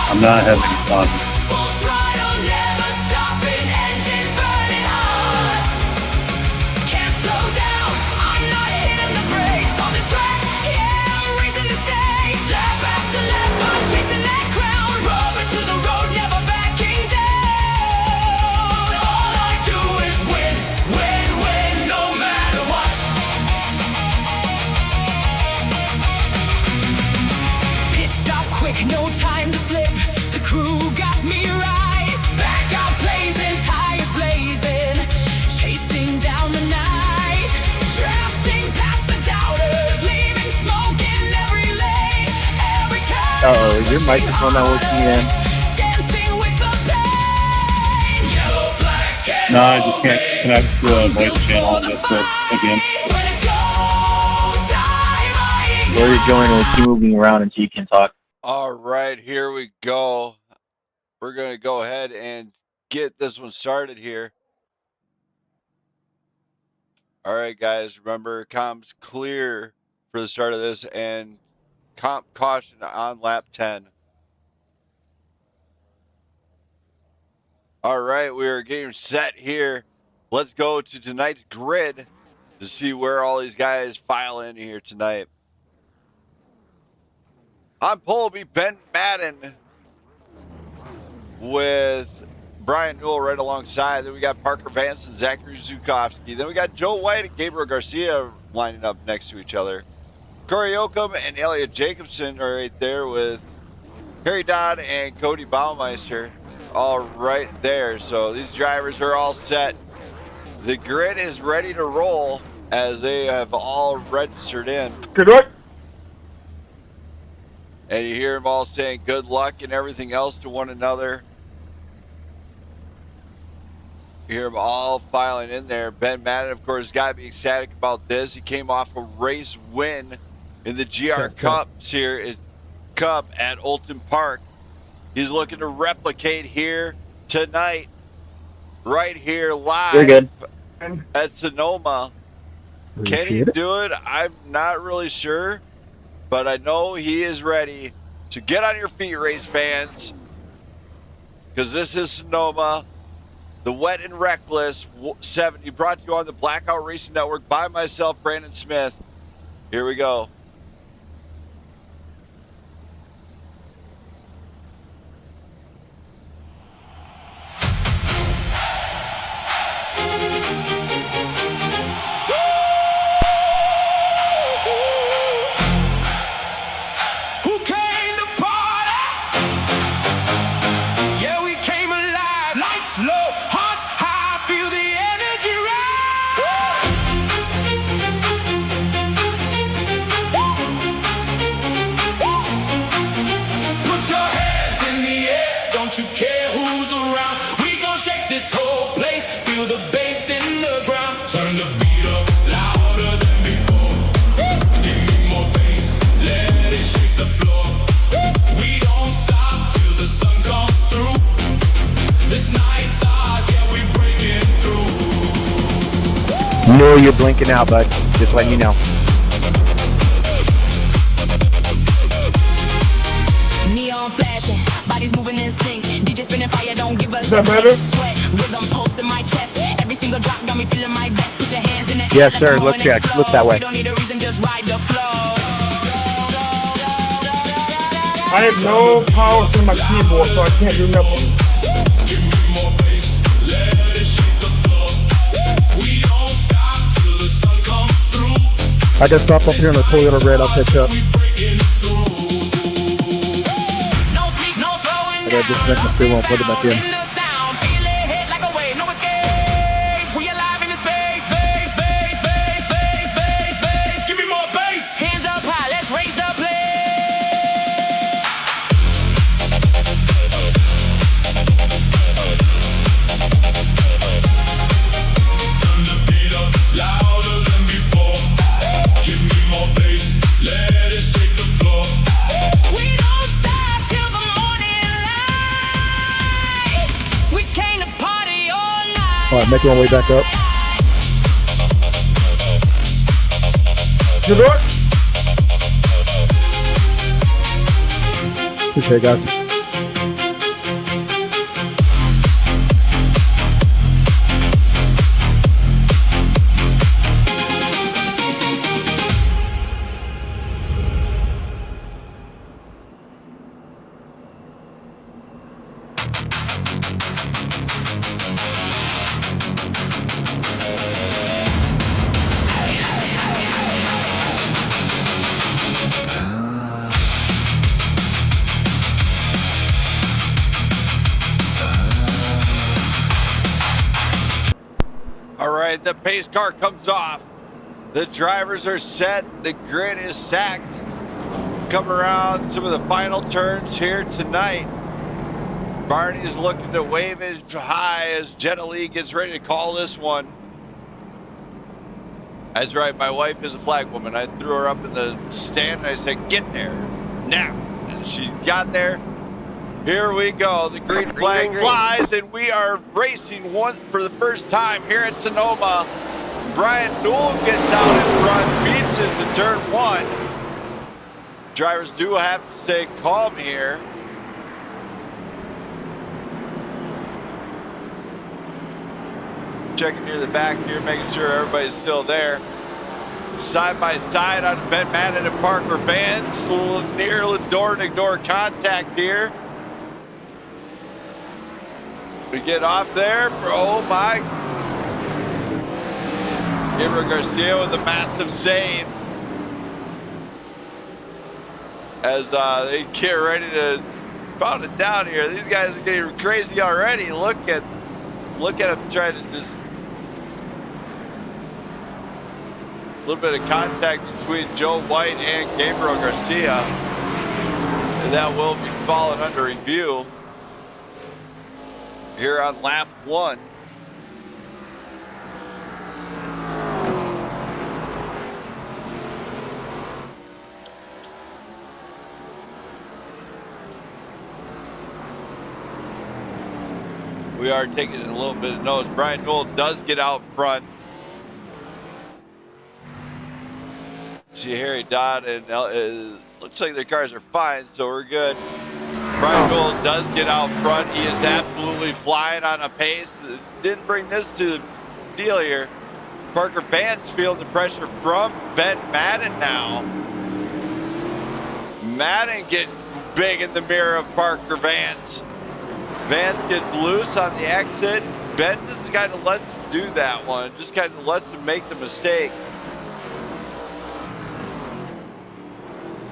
I'm not having any fun. Full throttle, never stopping, engine burning hot. Can't slow down, I'm not hitting the brakes on this track. Yeah, I'm raising the stakes. Lap after lap, I'm chasing that crown. Rubber to the road, never backing down. All I do is win, win, win, no matter what. Pit stop quick, no time to slip. The crew got me right. Back out blazing, tires blazing. Chasing down the night. Drafting past the doubters. Leaving smoke in every lane. Every turn. Uh-oh, is your microphone not working again? Dancing with the pain. Yellow flags can't No, I just can't hold me. connect to a voice Built channel. for the That's it. Again. fight. When it's go time, I Where you're joining, we'll keep moving around until you can talk. All right, here we go. We're going to go ahead and get this one started here. All right, guys, remember, comms clear for the start of this, and comp caution on lap 10. All right, we are getting set here. let's go to tonight's grid to see where all these guys file in here tonight. On pole will be Ben Madden with Brian Newell right alongside. Then we got Parker Vance and Zachary Zukowski. Then we got Joe White and Gabriel Garcia lining up next to each other. Corey Yoakum and Elliot Jacobson are right there with Harry Dodd and Cody Baumeister all right there. So these drivers are all set. The grid is ready to roll as they have all registered in. Good luck. And you hear them all saying good luck and everything else to one another. You hear them all filing in there. Ben Madden, of course, got to be ecstatic about this. He came off a race win in the GR Cup at Olton Park. He's looking to replicate here tonight, right here live You're good. at Sonoma. Can he do it? I'm not really sure, but I know he is ready. So get on your feet, race fans, because this is Sonoma, the Wet and Wreckless 70, brought to you on the Blackout Racing Network by myself, Brandon Smith. Here we go. Who came to party? Yeah, we came alive. Lights low, hearts high, feel the energy rise. Put your hands in the air, don't you care who's around. We gon' shake this whole place, feel the bass in the ground. Turn the beat up louder than before. Give me more bass, let it shake the floor. We don't stop till the sun comes through. This night's ours, yeah, we breaking through. No, you're blinking out, bud. Just letting you know. Neon flashing, bodies moving in sync. DJ spinning fire, don't give us Is that better? sweat. Rhythm pulse in my chest. Every single drop got me feeling my best. Put your hands in the air. Yes, let sir. the Look morning check. Look that explode. way. We don't need a reason, just ride the flow. I have no power to my keyboard, so I can't do nothing. Give me more bass, let it shake the floor. We don't stop till the sun comes through. I just stop up here in the Toyota Red. I'll catch up. We breaking through. No sleep, no slowing I gotta disconnect my fuel and plug it back in. the sound, feel it hit like a wave, no escape. We alive in the space, space, space, space, space, space, space. Give me more bass. Hands up high, let's raise the place. Turn the beat up louder than before. Give me more bass, let it shake the floor. We don't stop till the morning light. We came to party all night. All right, making my way back up. Good luck. Appreciate it, guys. All right, the pace car comes off. The drivers are set. The grid is stacked. Come around some of the final turns here tonight. Barney's looking to wave it high as Jenna Lee gets ready to call this one. That's right, my wife is a flag woman. I threw her up in the stand and I said, get there now. And she got there. Here we go. The green flag flies and we are racing one for the first time here at Sonoma. Brian Newell gets out in front, beats into turn one. Drivers do have to stay calm here. checking near the back here, making sure everybody's still there. Side by side on Ben Madden and Parker Vance, near door-to-door contact here. We get off there. Oh my. Gabriel Garcia with a massive save. As they get ready to pound it down here. These guys are getting crazy already. Look at them trying to just. A little bit of contact between Joe White and Gabriel Garcia. And that will be falling under review here on lap 1. We are taking a little bit of notice. Brian Newell does get out front. See Harry Dodd and looks like their cars are fine, so we're good. Brian Newell does get out front. He is absolutely flying on a pace. Didn't bring this to the deal here. Parker Vance feeling the pressure from Ben Madden now. Madden gets big in the mirror of Parker Vance. Vance gets loose on the exit. Ben just kind of lets him do that one. Just kind of lets him make the mistake.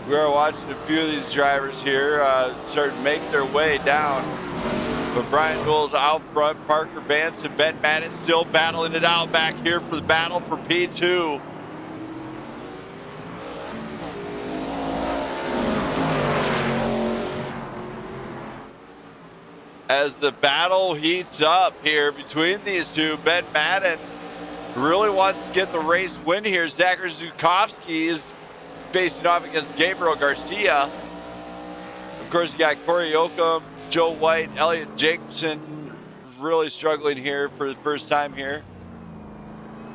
We are watching a few of these drivers here start to make their way down. But Brian Newell's out front. Parker Vance and Ben Madden still battling it out back here for the battle for P2. As the battle heats up here between these two, Ben Madden really wants to get the race win here. Zachary Zukowski is facing off against Gabriel Garcia. Of course, you got Corey Oakham, Joe White, Elliot Jacobson really struggling here for the first time here.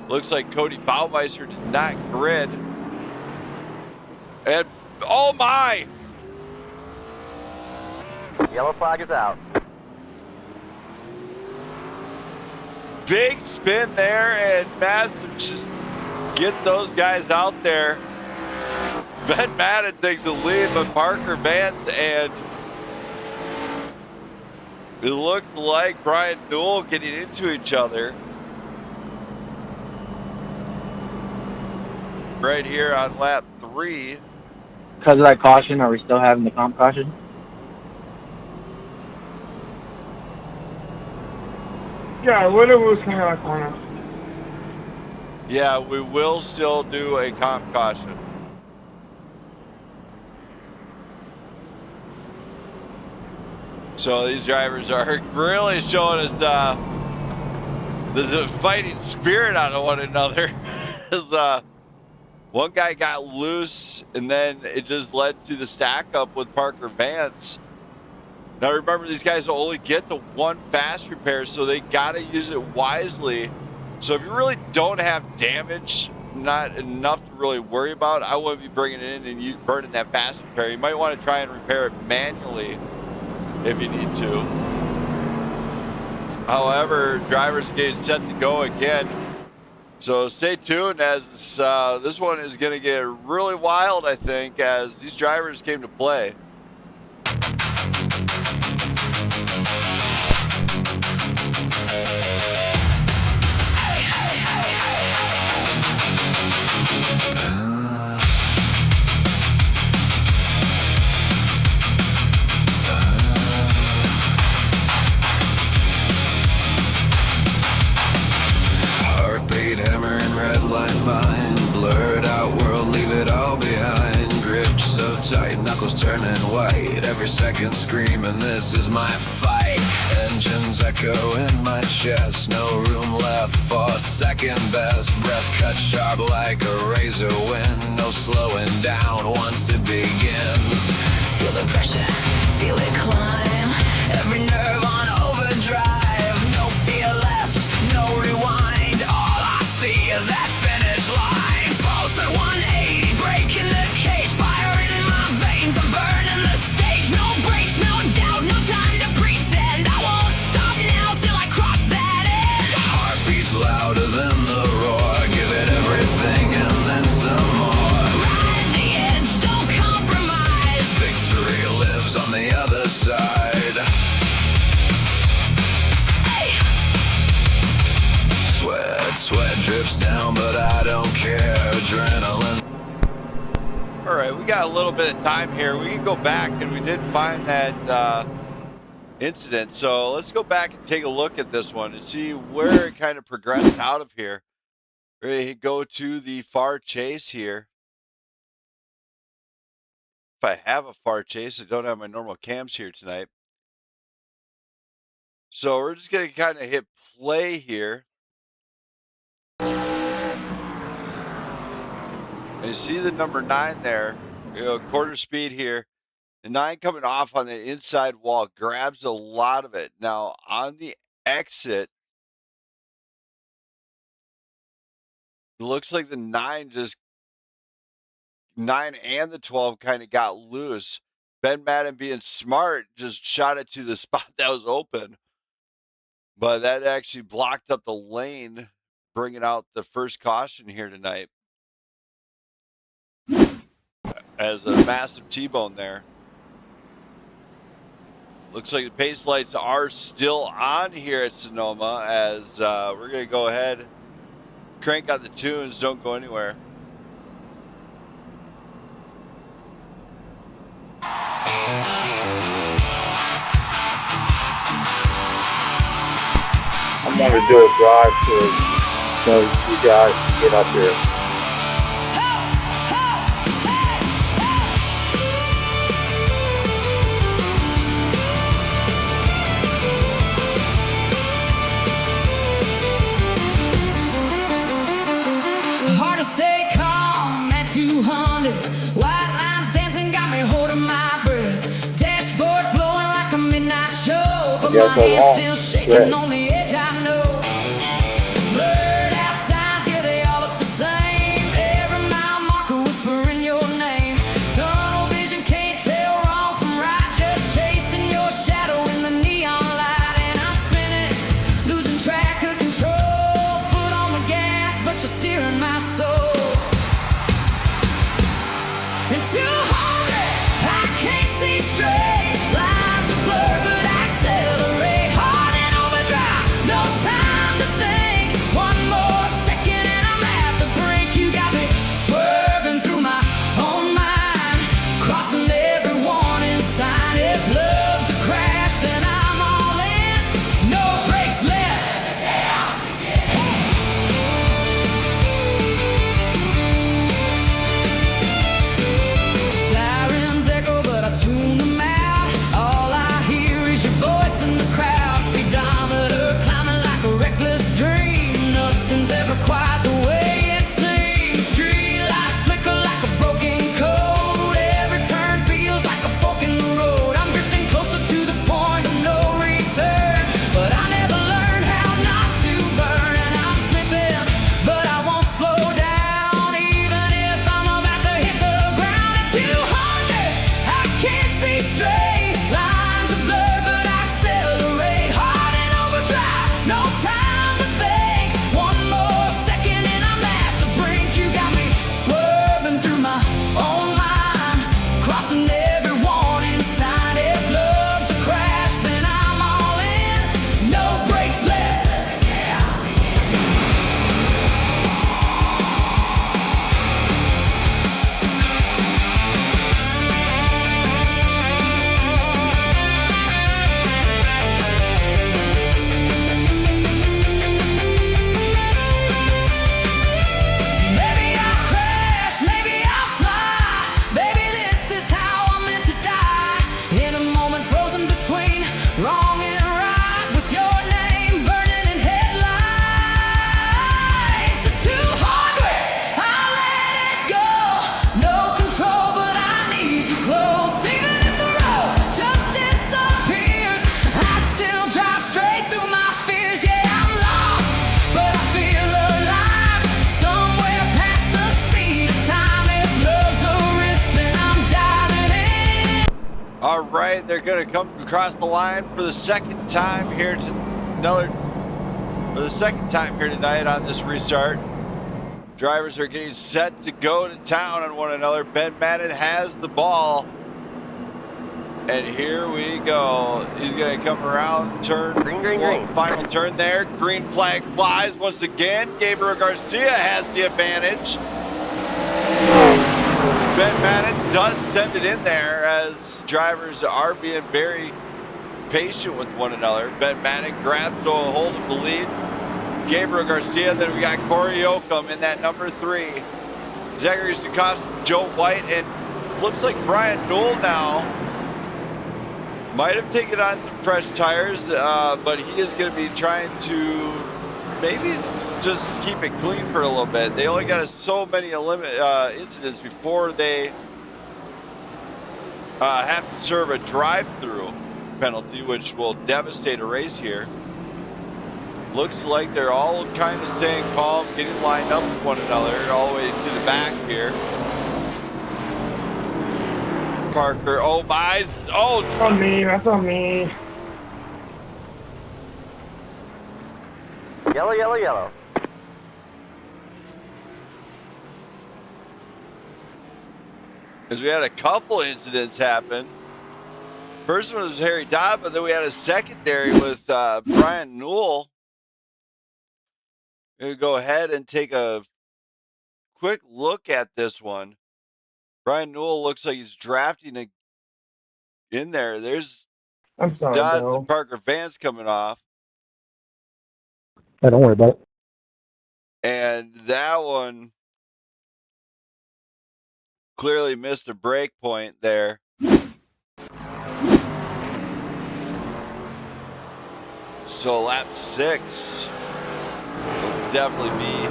Looks like Cody Baumeister did not grid. And, oh my! Yellow flag is out. Big spin there and massive, just get those guys out there. Ben Madden takes the lead, but Parker Vance and it looked like Brian Newell getting into each other. Right here on lap 3. Because of that caution, are we still having the comp caution? Yeah, what are we looking at that corner? Yeah, we will still do a comp caution. So these drivers are really showing us there's a fighting spirit out of one another. As one guy got loose, and then it just led to the stack up with Parker Vance. Now remember, these guys will only get the one fast repair, so they got to use it wisely. So if you really don't have damage, not enough to really worry about, I wouldn't be bringing it in and you burning that fast repair. You might want to try and repair it manually if you need to. However, drivers are getting set to go again. So stay tuned, as this one is going to get really wild, I think, as these drivers came to play. Turning white, every second screaming, this is my fight. Engines echo in my chest, no room left for second best. Breath cut sharp like a razor wind, no slowing down once it begins. Feel the pressure, feel it climb. Every nerve on overdrive. No fear left, no rewind. All I see is that finish line. Pulse at 180, breaking the cage. Fire in my veins, I'm burning the stage. No brakes, no doubt, no time to pretend. I won't stop now till I cross that edge. Heartbeats inside. Sweat drips down, but I don't care. Adrenaline. All right, we got a little bit of time here. We can go back, and we did find that incident. So let's go back and take a look at this one and see where it kind of progressed out of here. We go to the far chase here. If I have a far chase, I don't have my normal cams here tonight. So we're just going to kind of hit play here. And you see the number 9 there, quarter speed here. The 9 coming off on the inside wall grabs a lot of it. Now on the exit, it looks like the 9 and the 12 kind of got loose. Ben Madden, being smart, just shot it to the spot that was open. But that actually blocked up the lane, bringing out the first caution here tonight. As a massive T-bone there. Looks like the pace lights are still on here at Sonoma, as we're going to go ahead, crank out the tunes, don't go anywhere. I'm going to do a drive so you guys can get up here. Hard to stay calm at 200. White lines dancing got me holding my breath. Dashboard blowing like a midnight show, but my hand's still shaking on the edge. I know. Blurred out signs, yeah, they all look the same. Every mile marker whispering your name. Tunnel vision can't tell wrong from right. Just chasing your shadow in the neon light, and I'm spinning, losing track of control. Foot on the gas, but you're steering my soul. And 200, I can't see straight. Lines are blurred, but I accelerate hard and overdrive. No time to think. One more second and I'm at the brink. You got me swerving through my own mind, crossing every warning sign. If love's a crash, then I'm all in. No brakes left. Sirens echo, but I tune them out. All I hear is your voice in the crowd. Speedometer climbing like a reckless dream. Nothing's ever quite the way it seems. Street lights flicker like a broken code. Every turn feels like a fork in the road. I'm drifting closer to the point of no return, but I never learned how not to burn. And I'm slipping, but I won't slow down, even if I'm about to hit the ground. At 200, I can't see straight. Lines are blurred, but I accelerate hard and overdrive. No time to think. One more second and I'm at the brink. You got me swerving through my own mind, crossing every warning sign. If love's a crash, then I'm all in. No brakes left. Maybe I'll crash, maybe I'll fly. Baby, this is how I'm meant to die. In a moment frozen between wrong and right, with your name burning in headlights. At 200, I let it go. No control, but I need you close. Even if the road just disappears, I'd still drive straight through my fears. Yeah, I'm lost, but I feel alive. Somewhere past the speed of time. If love's a risk, then I'm diving in. All right, they're going to come across the line for the second time here tonight on this restart. Drivers are getting set to go to town on one another. Ben Madden has the ball. And here we go. He's going to come around, turn, Green, green, green. final turn there. Green flag flies once again. Gabriel Garcia has the advantage. Ben Madden does send it in there as drivers are being very patient with one another. Ben Madden grabs a hold of the lead. Gabriel Garcia, then we got Corey Oakham in that number 3. Zachary Sikoski, Joe White, and looks like Brian Newell now might have taken on some fresh tires, but he is going to be trying to maybe just keep it clean for a little bit. They only got so many incidents before they have to serve a drive-through penalty, which will devastate a race here. Looks like they're all kind of staying calm, getting lined up with one another all the way to the back here. Parker, oh my, oh! That's on me, that's on me. Yellow, yellow, yellow. Because we had a couple incidents happen. First one was Harry Dodd, but then we had a secondary with Brian Newell. We'll go ahead and take a quick look at this one. Brian Newell looks like he's drafting in there. There's I'm sorry, Dodds Bill. and Parker Vance coming off. Hey, don't worry about it. And that one clearly missed a break point there. So lap 6 will definitely be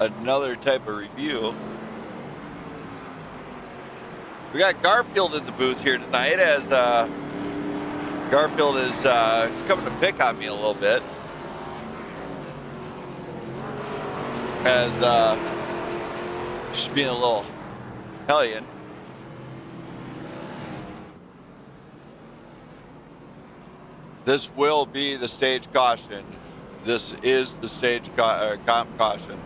another type of review. We got Garfield in the booth here tonight as Garfield is coming to pick on me a little bit. As she's being a little hellion. This will be the stage caution. This is the stage comp caution.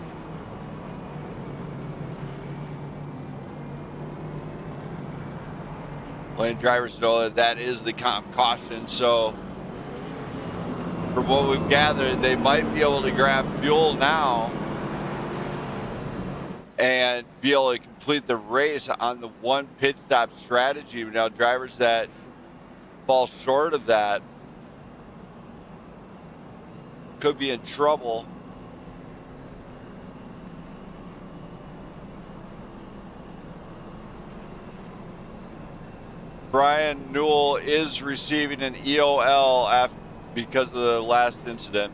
Lane drivers know that is the comp caution, so from what we've gathered, they might be able to grab fuel now and be able to complete the race on the one pit stop strategy. Now, drivers that fall short of that could be in trouble. Brian Newell is receiving an EOL because of the last incident.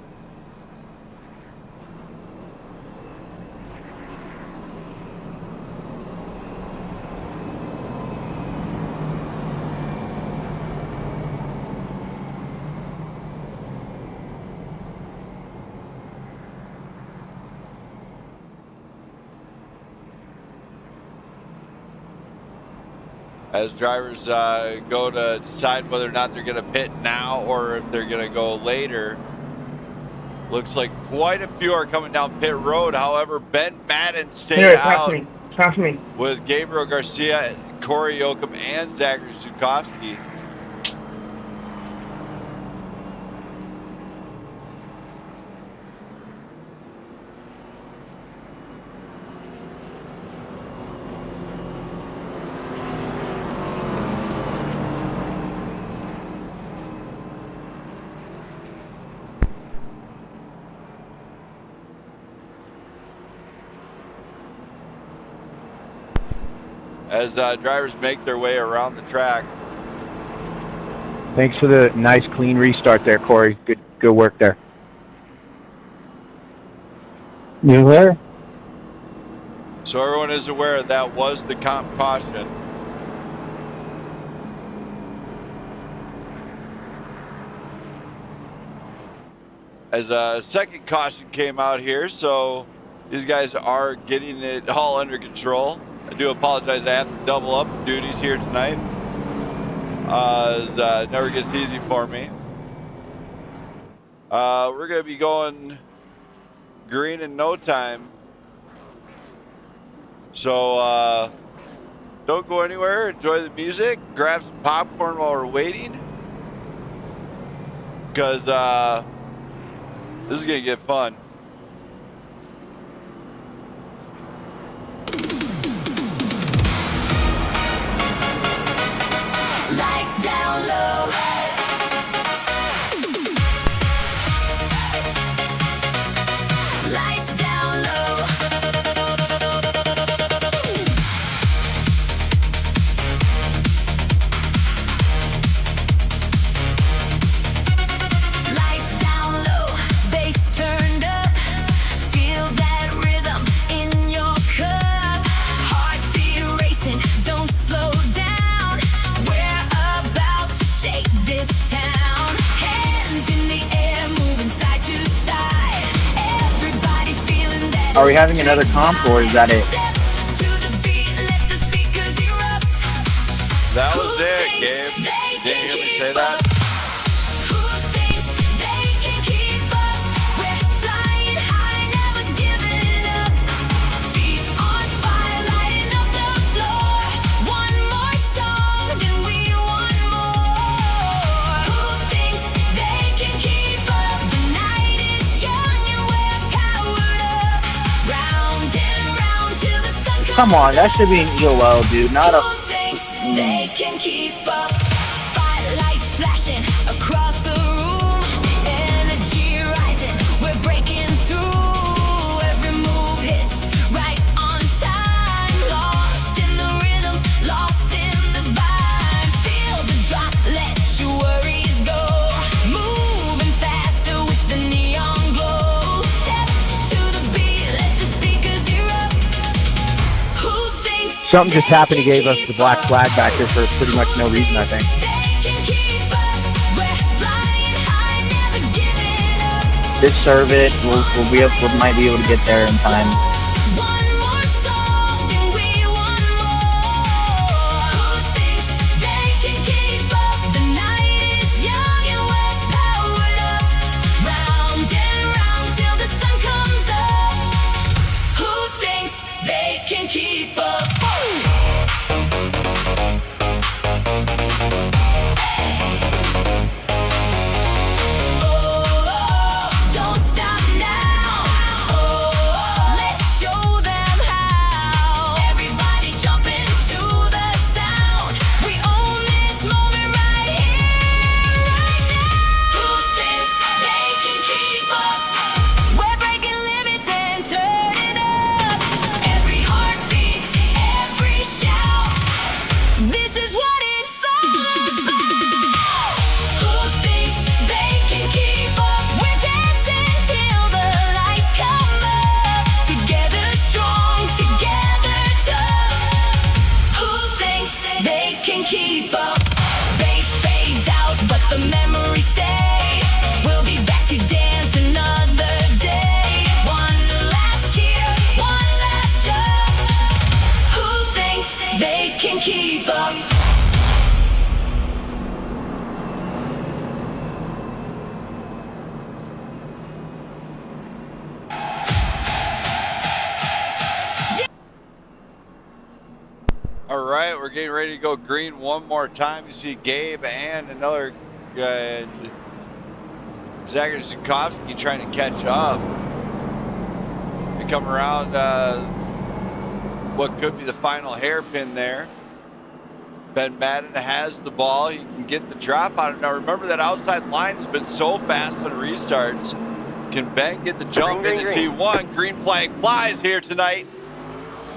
As drivers go to decide whether or not they're going to pit now or if they're going to go later. Looks like quite a few are coming down pit road. However, Ben Madden stayed out Pass me. with Gabriel Garcia, Corey Oakham, and Zachary Sikoski. As drivers make their way around the track. Thanks for the nice, clean restart there, Corey. Good work there. You there? So everyone is aware that was the comp caution. As a second caution came out here, so these guys are getting it all under control. I do apologize, I have to double up duties here tonight. It never gets easy for me. We're going to be going green in no time. So Don't go anywhere. Enjoy the music. Grab some popcorn while we're waiting. Because this is going to get fun. Lights down low. Lights down low. Lights down low. Bass turned up. Feel that rhythm in your cup. Heartbeat racing. Don't slow down. We're about to shake this town. Hands in the air, moving side to side. Everybody feeling that. Are we having another comp, or is that it? Step to the beat, let the speakers erupt. That was Who it, thinks Gabe. they Didn't can hear me keep say that? up? Who thinks they can keep up? We're flying high, never giving up. Feet on fire, lighting up the floor. One more song, then we want more. Who thinks they can keep up? The night is young and we're powered up. Round and round till the sun comes Come on, that should be an EOL, dude, not a. Who thinks they can keep up? Spotlights flashing across the room. Energy rising, we're breaking through. Every move hits right on time. Lost in the rhythm, lost in the vibe. Feel the drop, let your worries go. Moving faster with the neon glow. Step to the beat, let the speakers erupt. Who thinks Something just happened. He gave us the black flag back here for pretty much no reason, I think. Just serve it. We might be able to get there in time. One more song, then we want more. Who thinks they can keep up? The night is young and we're powered up. Round and round till the sun comes up. Who thinks they can keep up? Don't stop now. Let's show them how. Everybody jump into the sound. We own this moment right here, right now. Who thinks they can keep up? We're breaking limits and turning up. Every heartbeat, every shout. This is what it's all about. Who thinks they can keep up? We're dancing till the lights come up. Together strong, together tough. Who thinks they can keep up? Bass fades out, but the memories stay. We'll be back to dance another day. One last cheer, one last jump. Who thinks they can keep up? All right, we're getting ready to go green one more time. You see Gabe and another Zachary Zukovsky trying to catch up. We come around what could be the final hairpin there. Ben Madden has the ball. He can get the drop on it. Now remember that outside line has been so fast on restarts. Can Ben get the jump Green, into green. T1? Green flag flies here tonight.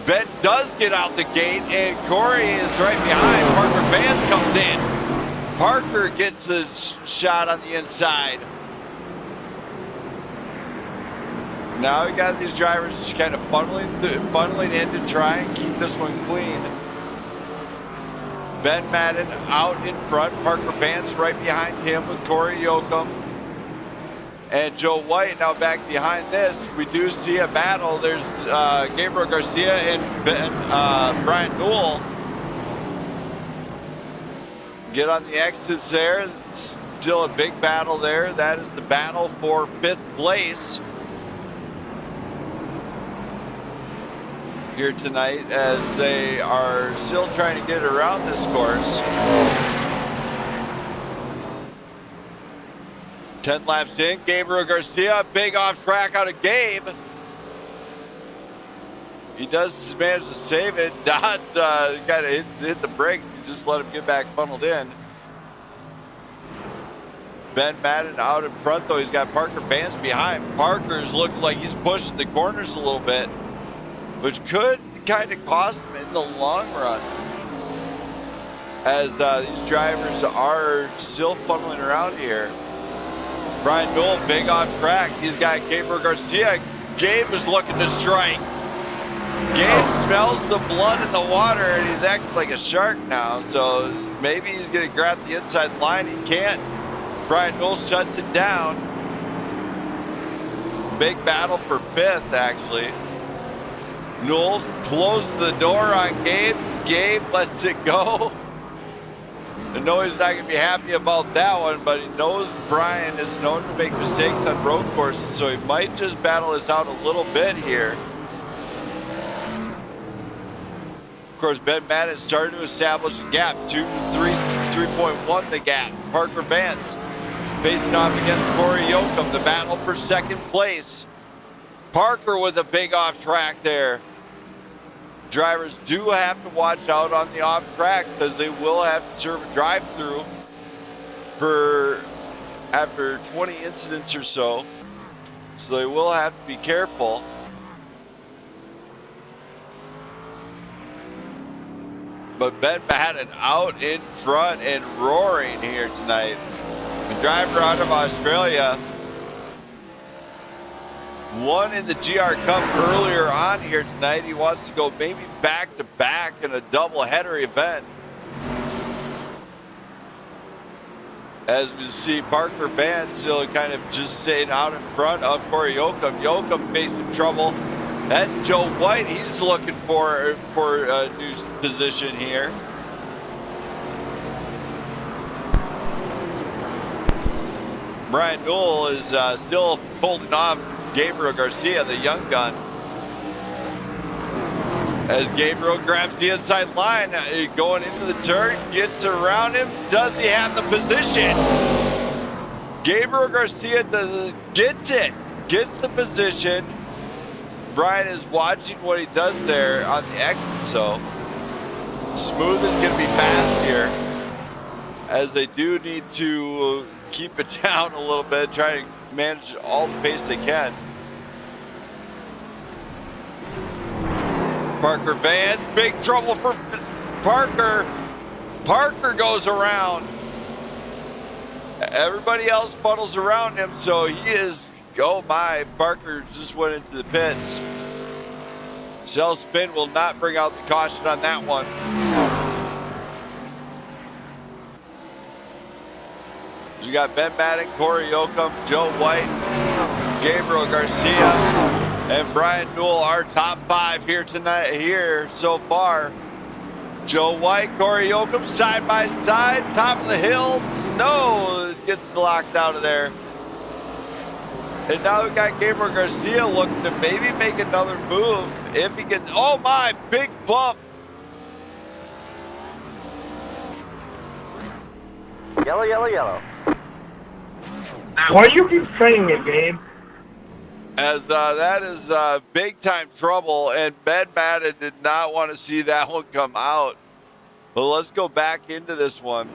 Ben does get out the gate, and Corey is right behind. Parker Vance comes in. Parker gets his shot on the inside. Now we got these drivers just kind of funneling in to try and keep this one clean. Ben Madden out in front. Parker Vance right behind him with Corey Yoakum. And Joe White now back behind this. We do see a battle. There's Gabriel Garcia and Brian Newell. Get on the exits there. It's still a big battle there. That is the battle for 5th place. here tonight as they are still trying to get around this course. 10 laps in, Gabriel Garcia, big off track out of Gabe. He does manage to save it. Dodd got to hit the brakes. Just let him get back funneled in. Ben Madden out in front, though. He's got Parker Vance behind. Parker's looking like he's pushing the corners a little bit, which could kind of cost him in the long run, as these drivers are still funneling around here. Brian Newell, big off track. He's got Gabriel Garcia. Gabe is looking to strike. Gabe smells the blood in the water, and he's acting like a shark now, so maybe he's going to grab the inside line. He can't. Brian Newell shuts it down. Big battle for fifth, actually. Newell closes the door on Gabe. Gabe lets it go. I know he's not going to be happy about that one, but he knows Brian is known to make mistakes on road courses, so he might just battle this out a little bit here. Of course, Ben Madden started to establish a gap, 3.1 the gap. Parker Vance facing off against Corey Yoakum, the battle for second place. Parker with a big off track there. Drivers do have to watch out on the off track because they will have to serve a drive-through for after 20 incidents or so. So they will have to be careful. But Ben Madden out in front and roaring here tonight. The driver out of Australia won in the GR Cup earlier on here tonight. He wants to go maybe back-to-back in a double-header event. As we see Parker Vance still kind of just staying out in front of Corey Yoakum. Yoakum facing trouble. That's Joe White. He's looking for a new position here. Brian Newell is still holding off Gabriel Garcia, the young gun. As Gabriel grabs the inside line, going into the turn, gets around him. Does he have the position? Gabriel Garcia gets it, gets the position. Brian is watching what he does there on the exit, so Smooth is going to be fast here, as they do need to keep it down a little bit, try to manage all the pace they can. Parker Vance, big trouble for Parker. Parker goes around. Everybody else funnels around him, so he is, oh my, Parker just went into the pits. Cell spin will not bring out the caution on that one. You got Ben Madden, Corey Yoakum, Joe White, Gabriel Garcia, and Brian Newell, our top five here tonight, here so far. Joe White, Corey Yoakum, side by side, top of the hill. No, it gets locked out of there. And now we got Gabriel Garcia looking to maybe make another move if he can. Oh my, big bump. Yellow, yellow, yellow. Why do you keep saying it, Gabe? As that is big time trouble, and Ben Madden did not want to see that one come out. But let's go back into this one.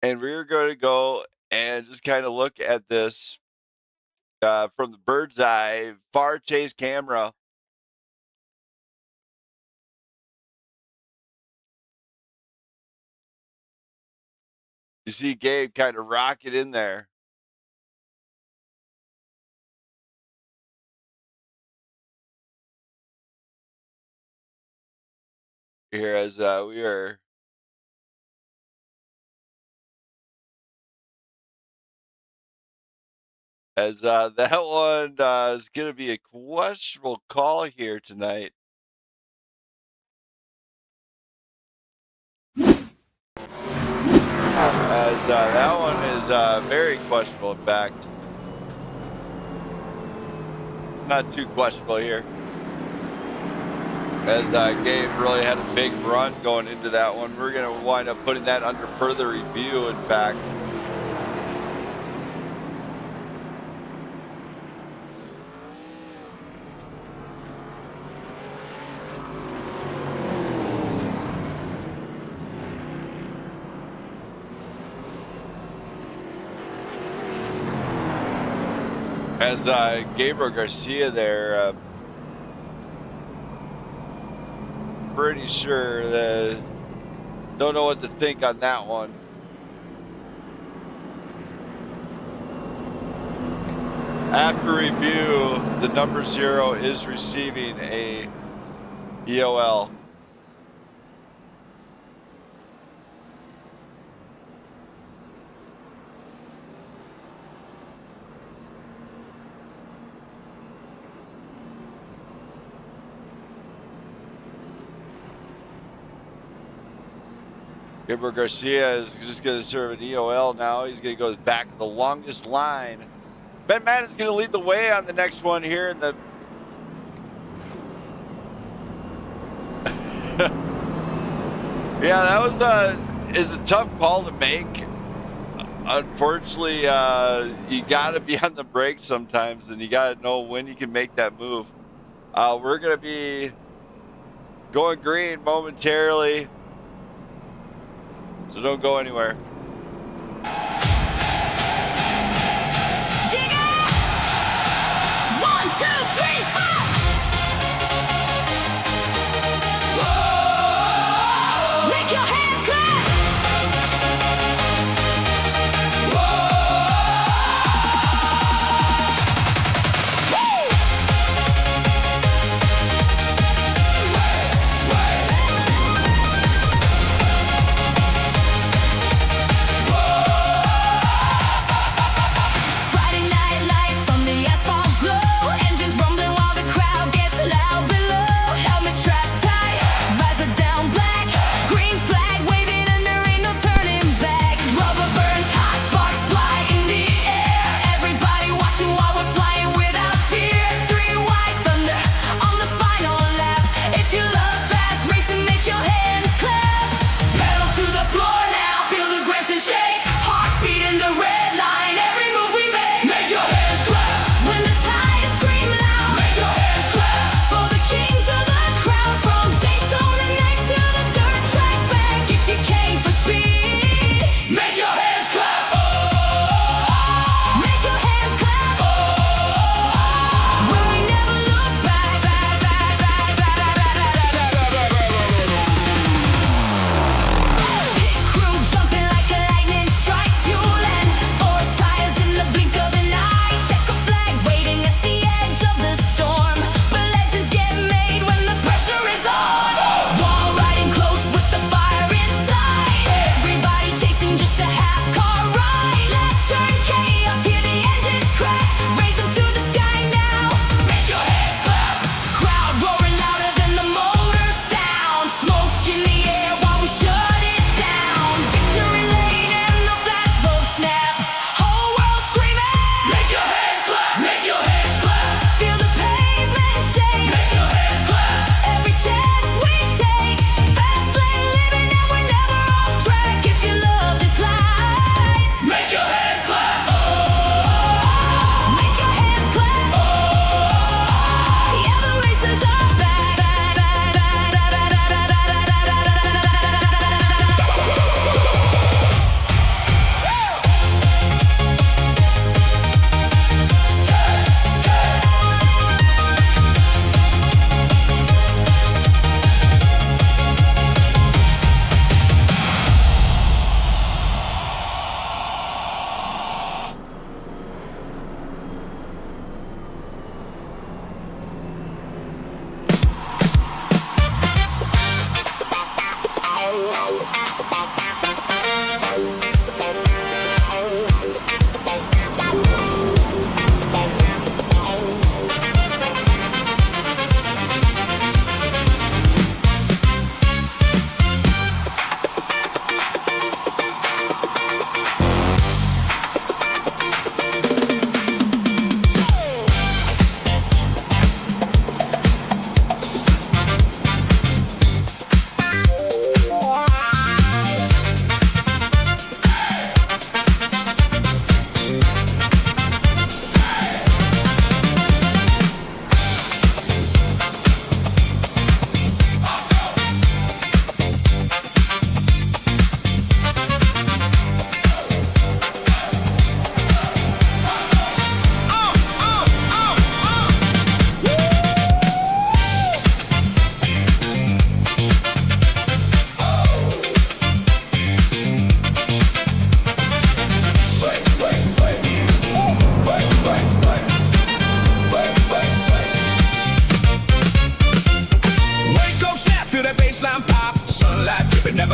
And we're going to go and just kind of look at this from the bird's eye far chase camera. You see Gabe kind of rocket in there. Here as we are as that one is going to be a questionable call here tonight. As that one is very questionable, in fact. not too questionable here. As Gabe really had a big run going into that one. We're going to wind up putting that under further review, in fact. As Gabriel Garcia there, pretty sure that don't know what to think on that one. After review, the number 0 is receiving a EOL. Gabriel Garcia is just going to serve an EOL now. He's going to go back the longest line. Ben Madden's going to lead the way on the next one here in the... Yeah, that was is a tough call to make. Unfortunately, you got to be on the brakes sometimes, and you got to know when you can make that move. We're going to be going green momentarily. So don't go anywhere. Digga! 1, 2, 3, 4! Whoa! Make your hands clap!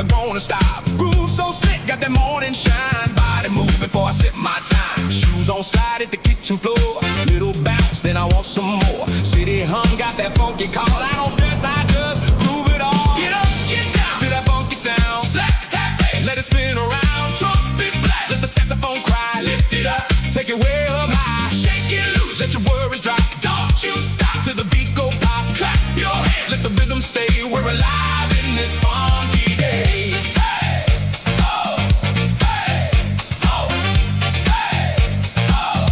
never gonna stop. Groove so slick, got that morning shine. Body moving before I sip my time. Shoes on slide at the kitchen floor. Little bounce, then I want some more. City hum, got that funky call. I don't stress, I just groove it all. Get up, get down, feel that funky sound. Slap that bass, let it spin around. Trumpets blast, let the saxophone cry. Lift it up, take it way up high. Shake it loose, let your worries drop. Don't you stop till the beat go pop. Clap your hands, let the rhythm stay. We're alive in this funky day. Hey, oh, hey, oh, hey, oh.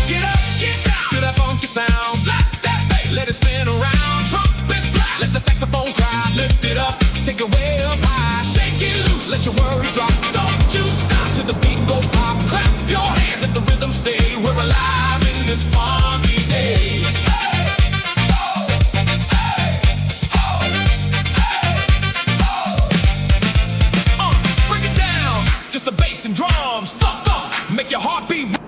Get up, get down, feel that funky sound. Slap that bass, let it spin around. Trumpets blast, let the saxophone cry. Lift it up, take it way up high. Shake it loose, let your worries drop. Don't you stop till the beat go pop. Clap your hands, let the rhythm stay. We're alive in this funky day. And drums, thump, thump, make your heart beat.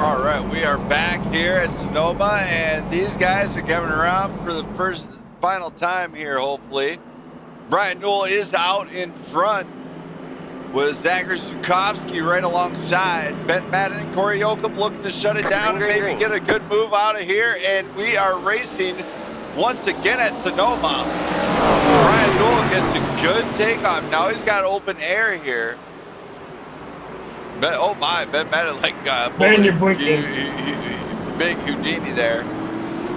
All right, we are back here at Sonoma, and these guys are coming around for the final time here, hopefully. Brian Newell is out in front with Zachary Zukovsky right alongside. Ben Madden and Corey Yoakum looking to shut it down and maybe get a good move out of here, and we are racing once again at Sonoma. Brian Newell gets a good take on him. Now he's got open air here. Oh my, Ben Madden like big Houdini there.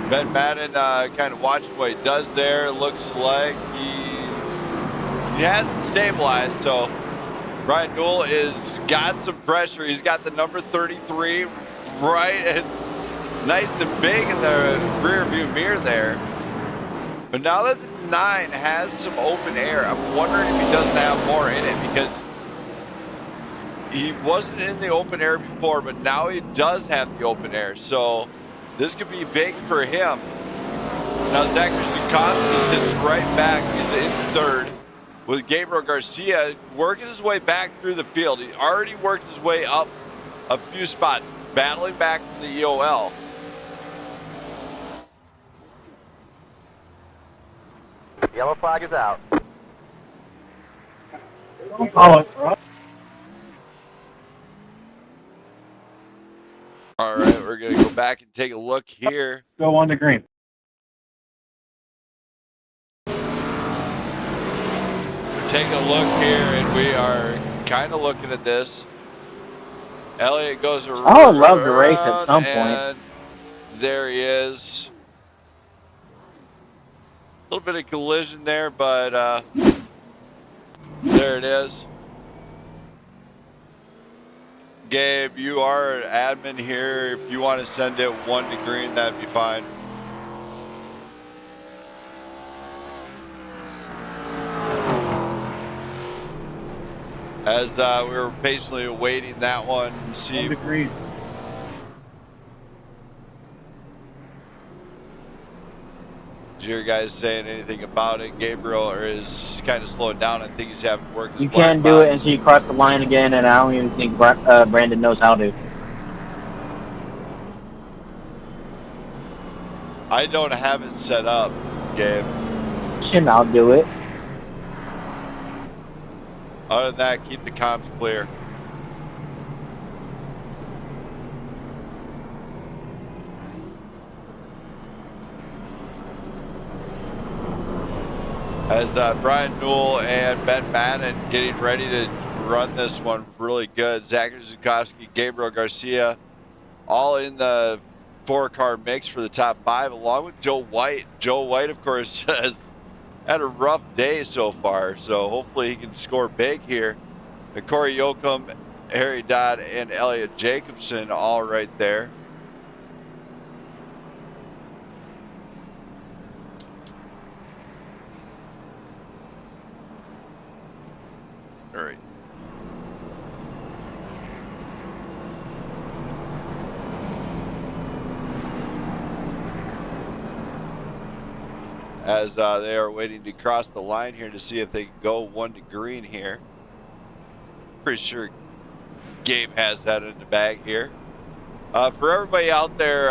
Ben Madden kind of watching what he does there. Looks like he hasn't stabilized, so Brian Newell is got some pressure. He's got the number 33 right and nice and big in the rear view mirror there. But now that the 9 has some open air, I'm wondering if he doesn't have more in it, because he wasn't in the open air before, but now he does have the open air. So this could be big for him. Now Zachary Zukovsky sits right back. He's in third with Gabriel Garcia working his way back through the field. He already worked his way up a few spots, battling back from the EOL. Yellow flag is out. All right, we're going to go back and take a look here. Go on the green. We're taking a look here, and we are kind of looking at this. Elliott goes around. I would love to race at some point. There he is. A little bit of collision there, but there it is. Gabe, you are an admin here. If you want to send it 1 to green, that'd be fine. As we were patiently awaiting that one, see. 1 to green. Did you guys saying anything about it? Gabriel is kind of slowing down. I think he's having to work his You can't do it until you cross the line again, and I don't even think Brandon knows how to. I don't have it set up, Gabe. And I'll do it. Other than that, keep the comms clear. As Brian Newell and Ben Madden getting ready to run this one really good. Zachary Zukovsky, Gabriel Garcia, all in the 4-car mix for the top 5, along with Joe White. Joe White, of course, has had a rough day so far, so hopefully he can score big here. And Corey Yoakum, Harry Dodd, and Elliot Jacobson all right there. All right. As they are waiting to cross the line here to see if they can go 1 to green here. Pretty sure Gabe has that in the bag here. For everybody out there,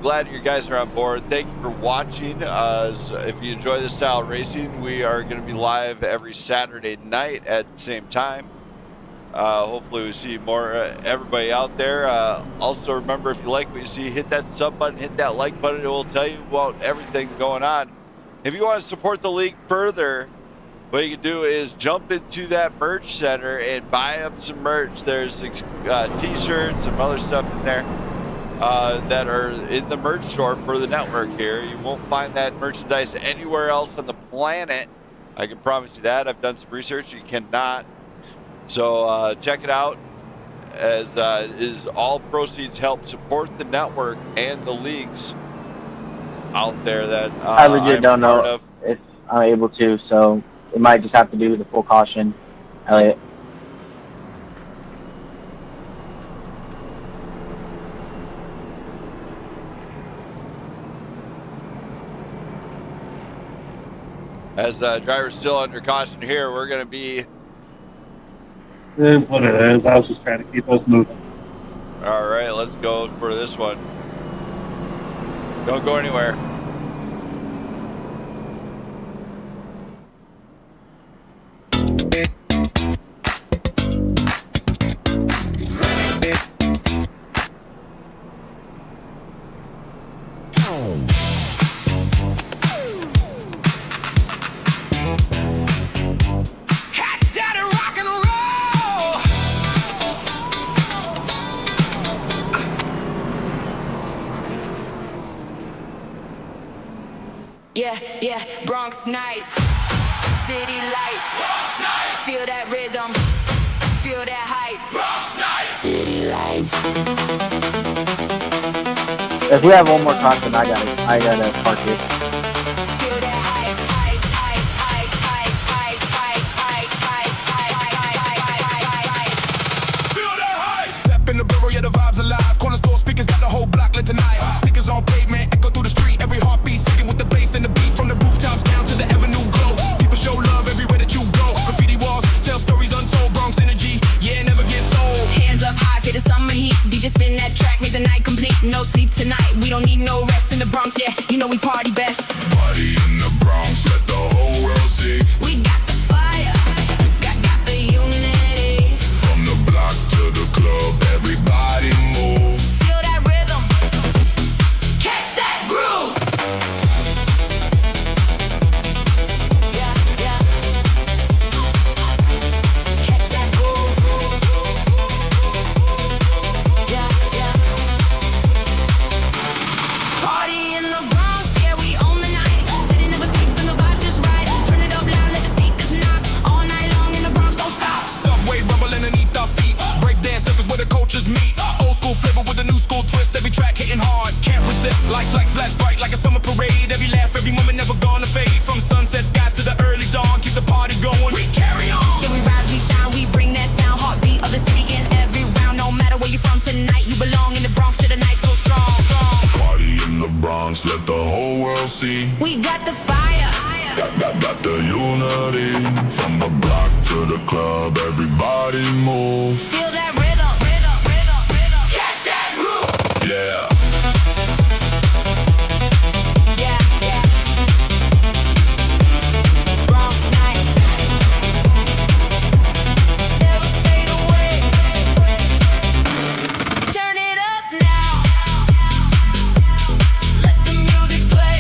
glad you guys are on board. Thank you for watching. If you enjoy this style of racing, we are going to be live every Saturday night at the same time. Hopefully we see more everybody out there. Also remember, if you like what you see, hit that sub button, hit that like button. It will tell you about everything going on. If you want to support the league further, what you can do is jump into that merch center and buy up some merch. There's t-shirts, some other stuff in there that are in the merch store for the network here. You won't find that merchandise anywhere else on the planet. I can promise you that. I've done some research. You cannot. So check it out, as is all proceeds help support the network and the leagues out there that I legit I'm don't part know of. if I'm able to, so it might just have to do with the full caution, Elliot. As driver's still under caution here, we're going to be... It is what it is. I was just trying to keep us moving. All right, let's go for this one. Don't go anywhere. Yeah, Bronx nights, city lights, feel that rhythm, feel that hype, Bronx nights, city lights. If we have one more caution, I gotta park it. Feel that hype, hype, hype, hype, hype, hype, hype, hype, hype, hype. Feel that hype. Step in the borough, yeah, the vibe's alive. Corner store speakers got the whole block lit tonight. Stickers on pavement, echo through the street. Every heartbeat singing with the bass and the beat. From the rooftops down to the avenue glow. People show love everywhere that you go. Graffiti walls tell stories untold. Bronx energy, yeah, never gets old. Hands up high, feel the summer heat. DJ spin that track, make the night complete. No sleep tonight, we don't need no rest in the Bronx, yeah, you know we party best. Party in the Bronx, let the whole world see. We got the fire, got the unity. From the block to the club, everybody move. Feel that rhythm, catch that groove. Yeah, yeah. Catch that groove. Yeah, yeah. Party in the Bronx, yeah, we own the night. City never sleeps and the vibe's just right. Turn it up loud, let the speakers knock. All night long in the Bronx, don't stop. Subway rumbling underneath our feet. Break dance circles where the cultures meet. Old school flavor with a new school twist. Every track hitting hard, can't resist. Lights like splash bright like a summer parade. Every laugh, every moment never gonna fade. From sunset skies to the early dawn, keep the party going. We carry on. Yeah, we rise, we shine, we bring that sound. Heartbeat of the city in every round. No matter where you're from tonight, you belong in the Bronx till the nights go strong, strong. Party in the Bronx, let the whole world see. We got the fire. Got the unity. From the block to the club, everybody move. Feel that rhythm, rhythm, rhythm, rhythm. Catch that groove. Yeah. Yeah, yeah. Bronx nights. Never fade away. Turn it up now. Let the music play.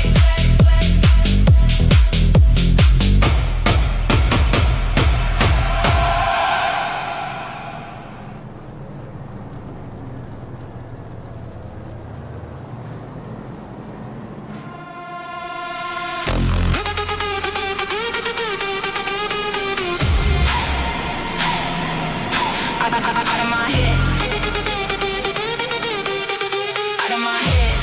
Out of my head. Out of my head.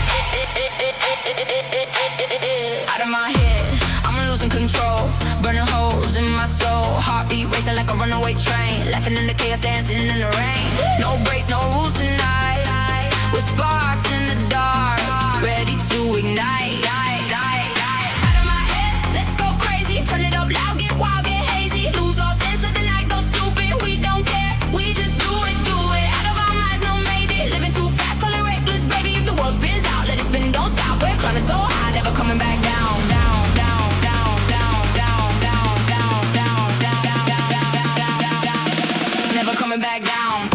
Out of my head. I'm losing control. Burning holes in my soul. Heartbeat racing like a runaway train. Laughing in the chaos, dancing in the rain. No breaks, no rules tonight. With sparks in the dark, ready to ignite. Out of my head, let's go crazy. Turn it up loud, get wild, get hazy. Lose all sense of the night, go stupid. We don't care, we just do it. Out of our minds, no maybe. Living too fast, call it reckless. coming back down, down, down, down, down, down, down, down, down, down, down, never coming back down.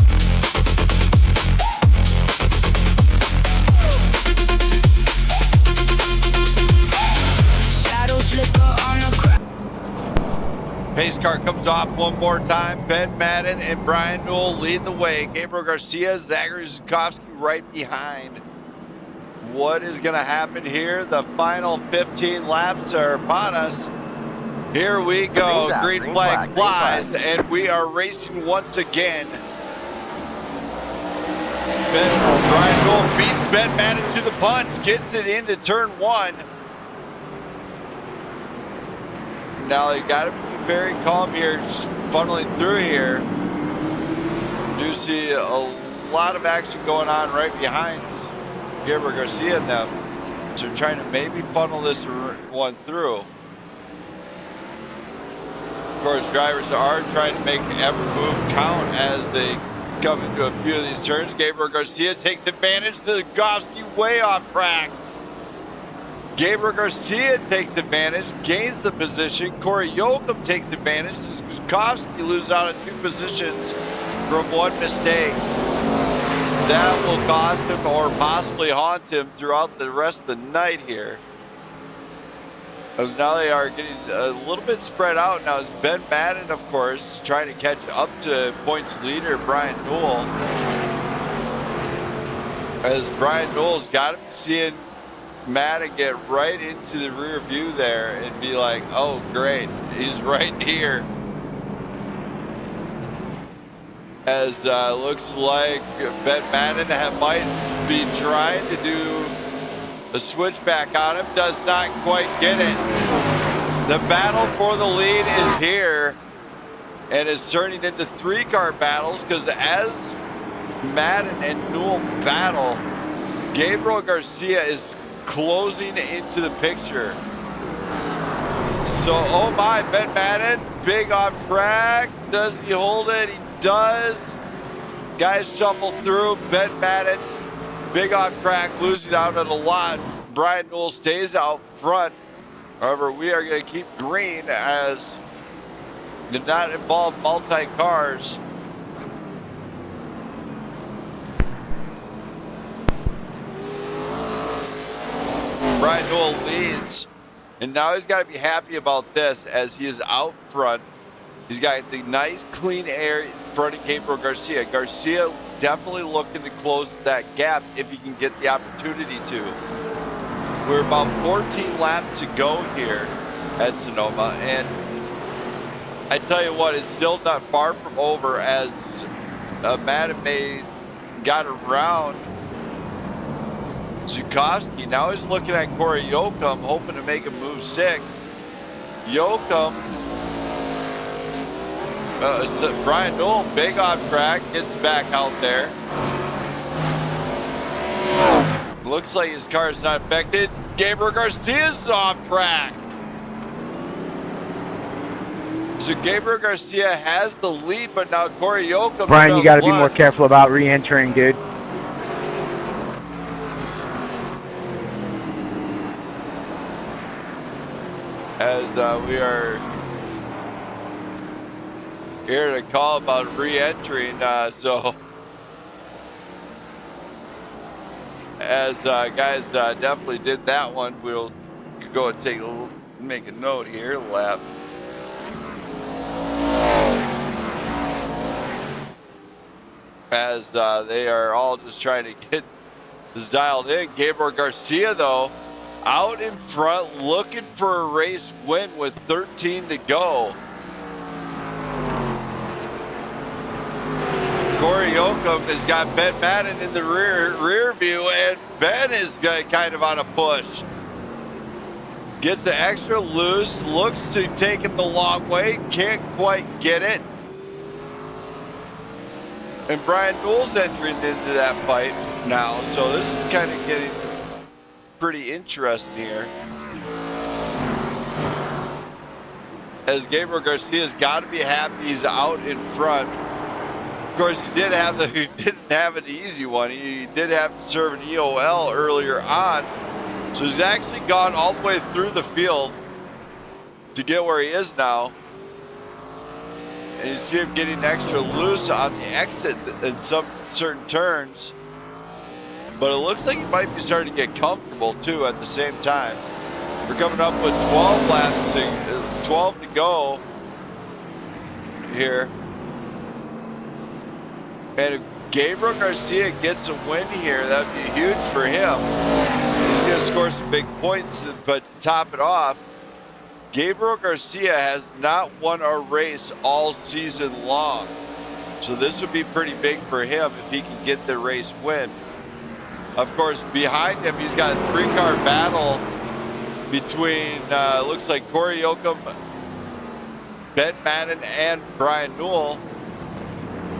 Shadows flicker on the crowd. Pace car comes off one more time. Ben Madden and Brian Newell lead the way. Gabriel Garcia, Zachary Zukowski right behind. What is going to happen here? The final 15 laps are upon us. Here we go. Green flag flies, and we are racing once again. Brian Newell beats Ben Madden to the punch, gets it into turn one. Now you got to be very calm here, just funneling through here. Do see a lot of action going on right behind Gabriel Garcia and them. So they're trying to maybe funnel this one through. Of course, drivers are trying to make every move count as they come into a few of these turns. Gabriel Garcia takes advantage. Zukowski way off track. Gabriel Garcia takes advantage, gains the position. Corey Yoakum takes advantage. Zukowski loses out of 2 positions from one mistake. That will cost him or possibly haunt him throughout the rest of the night here. As now they are getting a little bit spread out. Now Ben Madden, of course, trying to catch up to points leader Brian Newell. As Brian Newell's got to be seeing Madden get right into the rear view there and be like, oh great, he's right here. As looks like Ben Madden might be trying to do a switchback on him, does not quite get it. The battle for the lead is here and is turning into 3-car battles, because as Madden and Newell battle, Gabriel Garcia is closing into the picture. So, oh my, Ben Madden, big off track. Does he hold it? He does. Guys shuffle through. Ben Madden, big off track, losing out at a lot. Brian Newell stays out front. However, we are going to keep green as did not involve multi-cars. Brian Newell leads, and now he's got to be happy about this as he is out front. He's got the nice clean air in front of Gabriel Garcia. Garcia definitely looking to close that gap if he can get the opportunity to. We're about 14 laps to go here at Sonoma, and I tell you what, it's still not far from over as Madden May got around Zukowski. Now he's looking at Corey Yoakum, hoping to make him move 6. Yoakum, Brian Newell, big off track, gets back out there. Looks like his car is not affected. Gabriel Garcia's off track. So Gabriel Garcia has the lead, but now Corey Yoakum. Brian, you got to be more careful about re-entering, dude. As we are here to call about re-entering, so as guys definitely did that one, we'll go and make a note here, lap. As they are all just trying to get this dialed in. Gabriel Garcia, though, out in front, looking for a race win with 13 to go. Corey Yoakum has got Ben Madden in the rear view, and Ben is kind of on a push. Gets the extra loose, looks to take him the long way, can't quite get it. And Brian Newell's entering into that fight now, so this is kind of getting pretty interesting here. As Gabriel Garcia's got to be happy he's out in front. Of course, he didn't have an easy one. He did have to serve an EOL earlier on. So he's actually gone all the way through the field to get where he is now. And you see him getting extra loose on the exit in some certain turns. But it looks like he might be starting to get comfortable too at the same time. We're coming up with 12 laps, 12 to go here. And if Gabriel Garcia gets a win here, that would be huge for him. He's going to score some big points, but to top it off, Gabriel Garcia has not won a race all season long. So this would be pretty big for him if he can get the race win. Of course, behind him, he's got a 3-car battle between, looks like Corey Yoakum, Ben Madden, and Brian Newell.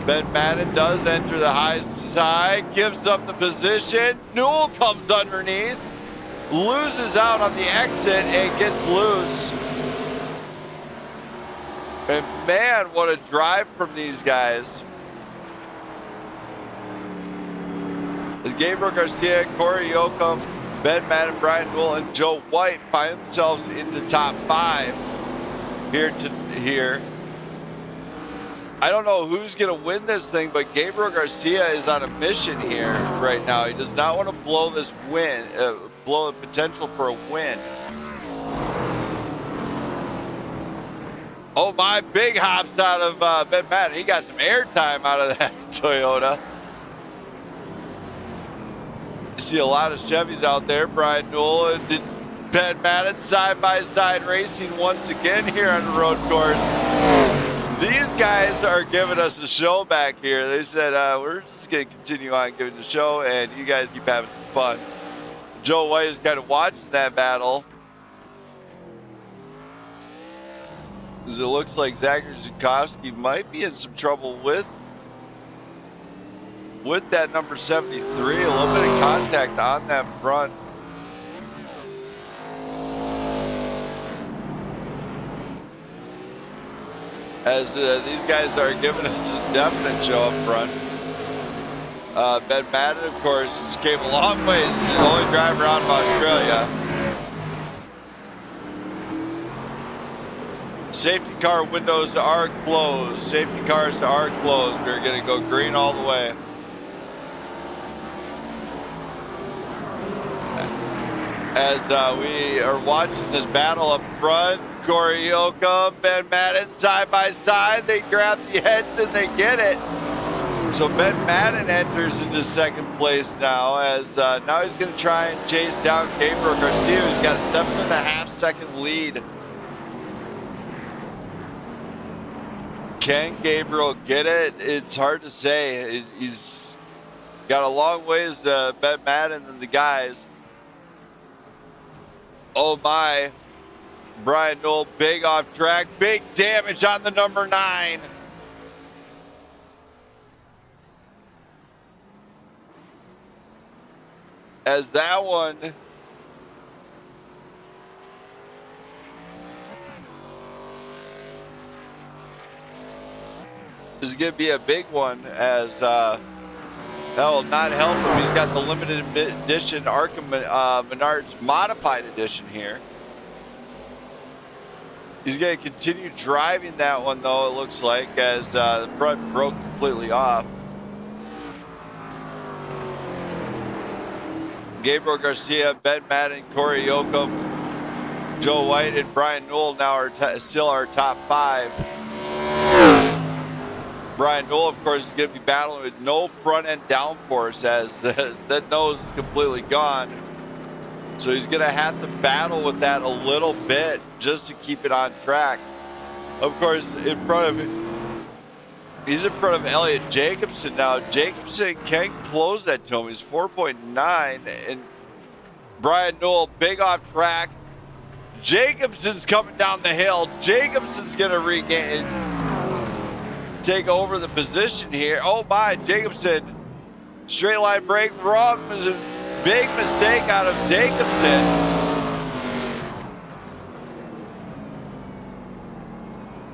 Ben Madden does enter the high side, gives up the position. Newell comes underneath, loses out on the exit, and gets loose. And man, what a drive from these guys. As Gabriel Garcia, Corey Yoakum, Ben Madden, Brian Newell, and Joe White find themselves in the top 5 here. I don't know who's going to win this thing, but Gabriel Garcia is on a mission here right now. He does not want to blow this win, blow the potential for a win. Oh my, big hops out of Ben Madden. He got some airtime out of that Toyota. You see a lot of Chevys out there. Brian Newell and Ben Madden side-by-side racing once again here on the road course. These guys are giving us a show back here. They said, we're just going to continue on giving the show, and you guys keep having some fun. Joe White is kind of watching that battle. As it looks like Zachary Zukowski might be in some trouble with that number 73. A little bit of contact on that front. As these guys are giving us a definite show up front. Ben Madden, of course, came a long way. He's the only driver out of Australia. Safety car windows are closed. Safety cars are closed. We're going to go green all the way. As we are watching this battle up front, Corey Yoakum, Ben Madden side by side. They grab the edge and they get it. So Ben Madden enters into second place now, as now he's going to try and chase down Gabriel Garcia, who's got a 7.5 second lead. Can Gabriel get it? It's hard to say. He's got a long ways to Ben Madden and the guys. Oh my. Brian Newell, big off track, big damage on the number 9. As that one is going to be a big one, as that will not help him. He's got the limited edition Arkham Menards modified edition here. He's going to continue driving that one, though, it looks like, as the front broke completely off. Gabriel Garcia, Ben Madden, Corey Yoakum, Joe White, and Brian Newell now are still our top 5. Brian Newell, of course, is going to be battling with no front-end downforce, as that nose is completely gone. So he's going to have to battle with that a little bit just to keep it on track. Of course, he's in front of Elliot Jacobson now. Jacobson can close that to him. He's 4.9. And Brian Newell, big off track. Jacobson's coming down the hill. Jacobson's going to regain, take over the position here. Oh my, Jacobson, straight line break wrong. There's a big mistake out of Jacobson.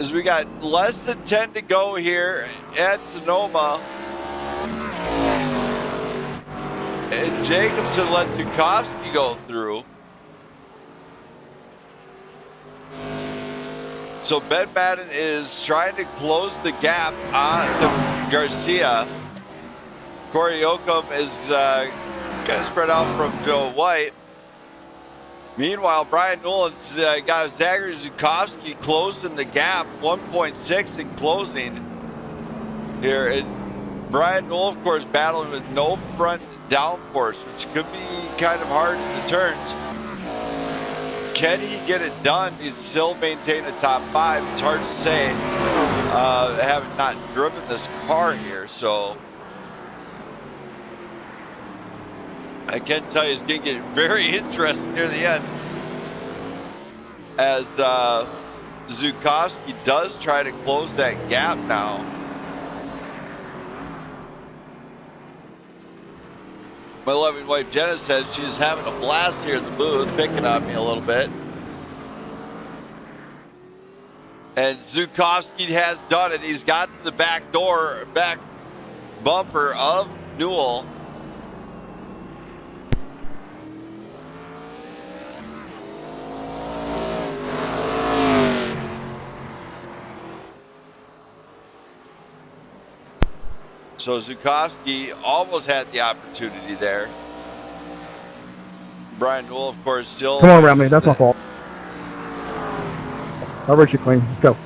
As we got less than 10 to go here at Sonoma. And Jacobson let Zukowski to go through. So Ben Madden is trying to close the gap on Garcia. Corey Oakham is kind of spread out from Joe White. Meanwhile, Brian Newell's got Zachary Zukowski closing the gap, 1.6 in closing here. And Brian Newell, of course, battling with no front downforce, which could be kind of hard in the turns. Can he get it done? He'd still maintain the top 5. It's hard to say, having not driven this car here. So I can tell you it's going to get very interesting near the end, as Zukowski does try to close that gap now. My loving wife Jenna says she's having a blast here in the booth, picking on me a little bit. And Zukowski has done it. He's got to the back bumper of Newell. So Zukowski almost had the opportunity there. Brian Newell, of course, still... Come on around me, that's my fault. I'll race you clean, let's go.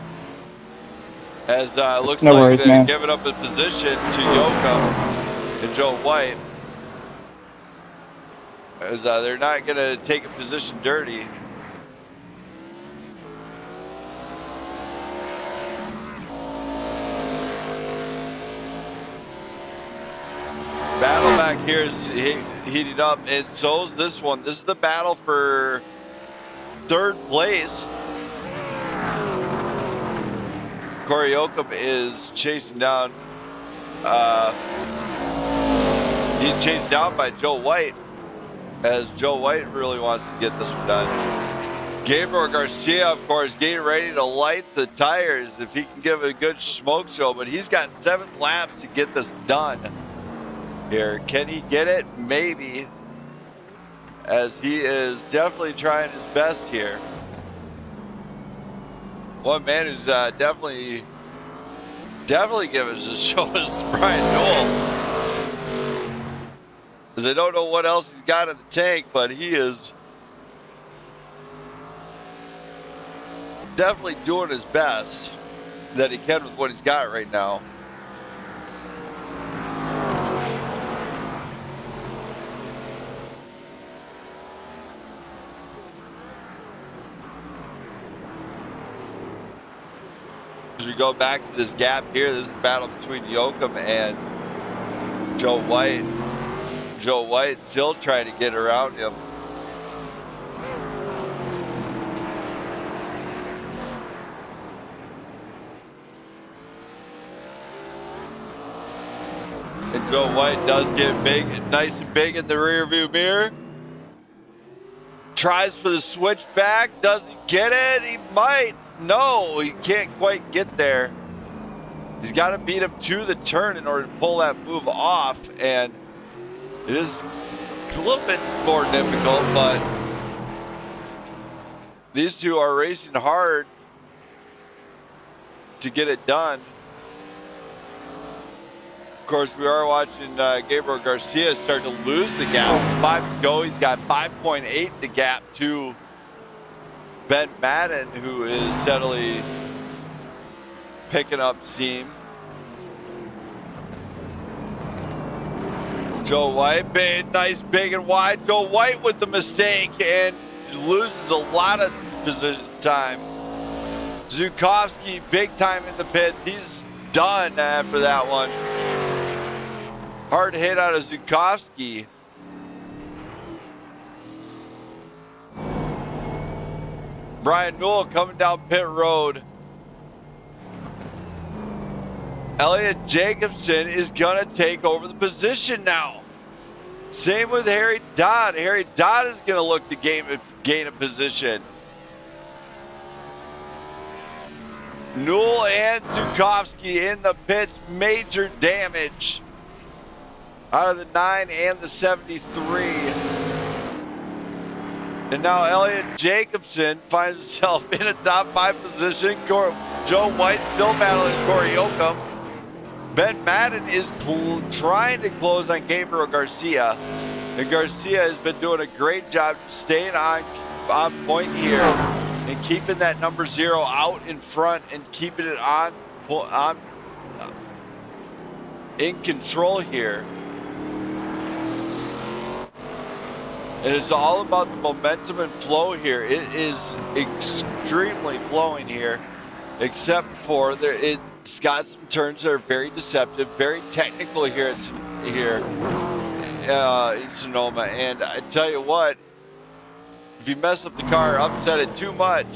As looks No like worries, they're man. giving up a position to Yoakum and Joe White. As they're not going to take a position dirty. Battle back here is heating up, and so's this one. This is the battle for 3rd place. Corey Oakham is chasing down. He's chased down by Joe White, as Joe White really wants to get this one done. Gabriel Garcia, of course, getting ready to light the tires if he can give a good smoke show, but he's got 7 laps to get this done. Here, can he get it? Maybe, as he is definitely trying his best here. One man who's definitely giving us a show is Brian Newell, as I don't know what else he's got in the tank, but he is definitely doing his best that he can with what he's got right now. As we go back to this gap here, this is the battle between Yoakum and Joe White. Joe White still trying to get around him. And Joe White does get big, nice and big in the rear view mirror. Tries for the switchback, doesn't get it. He might. No, he can't quite get there. He's got to beat him to the turn in order to pull that move off, and it is a little bit more difficult, but these two are racing hard to get it done. Of course, we are watching Gabriel Garcia start to lose the gap. 5 to go. He's got 5.8 the gap to Ben Madden, who is steadily picking up steam. Joe White, big, nice, big and wide. Joe White with the mistake and loses a lot of position time. Zukowski, big time in the pits. He's done after that one. Hard hit out of Zukowski. Brian Newell coming down pit road. Elliot Jacobson is going to take over the position now. Same with Harry Dodd. Harry Dodd is going to look to gain a position. Newell and Zukowski in the pits. Major damage out of the 9 and the 73. And now Elliott Jacobson finds himself in a top 5 position. Joe White still battling Corey Yoakum. Ben Madden is trying to close on Gabriel Garcia. And Garcia has been doing a great job staying on point here and keeping that number 0 out in front and keeping it in control here. And it's all about the momentum and flow here. It is extremely flowing here, except for it's got some turns that are very deceptive, very technical here in Sonoma. And I tell you what, if you mess up the car, upset it too much,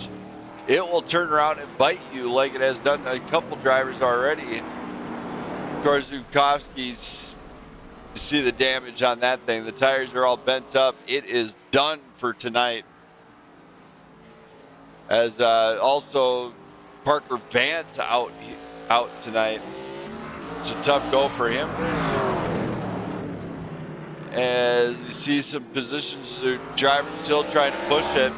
it will turn around and bite you like it has done a couple drivers already. Of course, Zukowski's, you see the damage on that thing. The tires are all bent up. It is done for tonight. As also Parker Vance out tonight. It's a tough go for him. As you see some positions, the driver still trying to push it.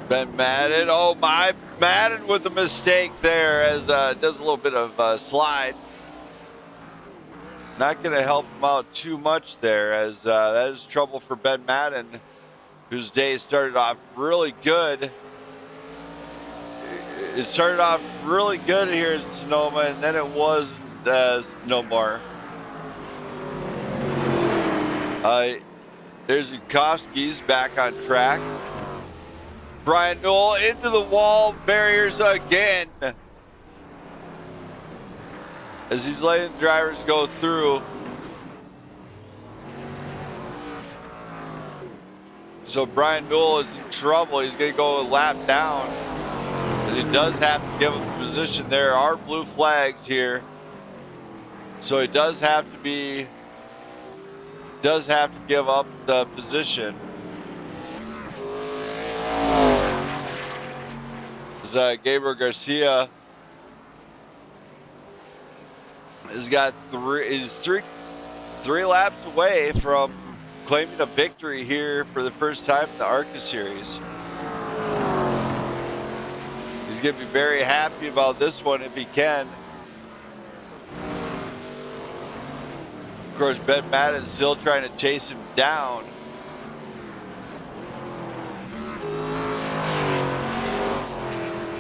Ben Madden, oh my, Madden with a mistake there as does a little bit of slide. Not going to help him out too much there as that is trouble for Ben Madden, whose day started off really good. It started off really good here in Sonoma, and then it was no more. There's Zukowski's back on track. Brian Newell into the wall barriers again. As he's letting drivers go through. So Brian Newell is in trouble. He's going to go a lap down. And he does have to give him the position. There are blue flags here. So he does have to give up the position. As Gabriel Garcia is three laps away from claiming a victory here for the first time in the ARCA series. He's going to be very happy about this one if he can. Of course, Ben Madden's still trying to chase him down.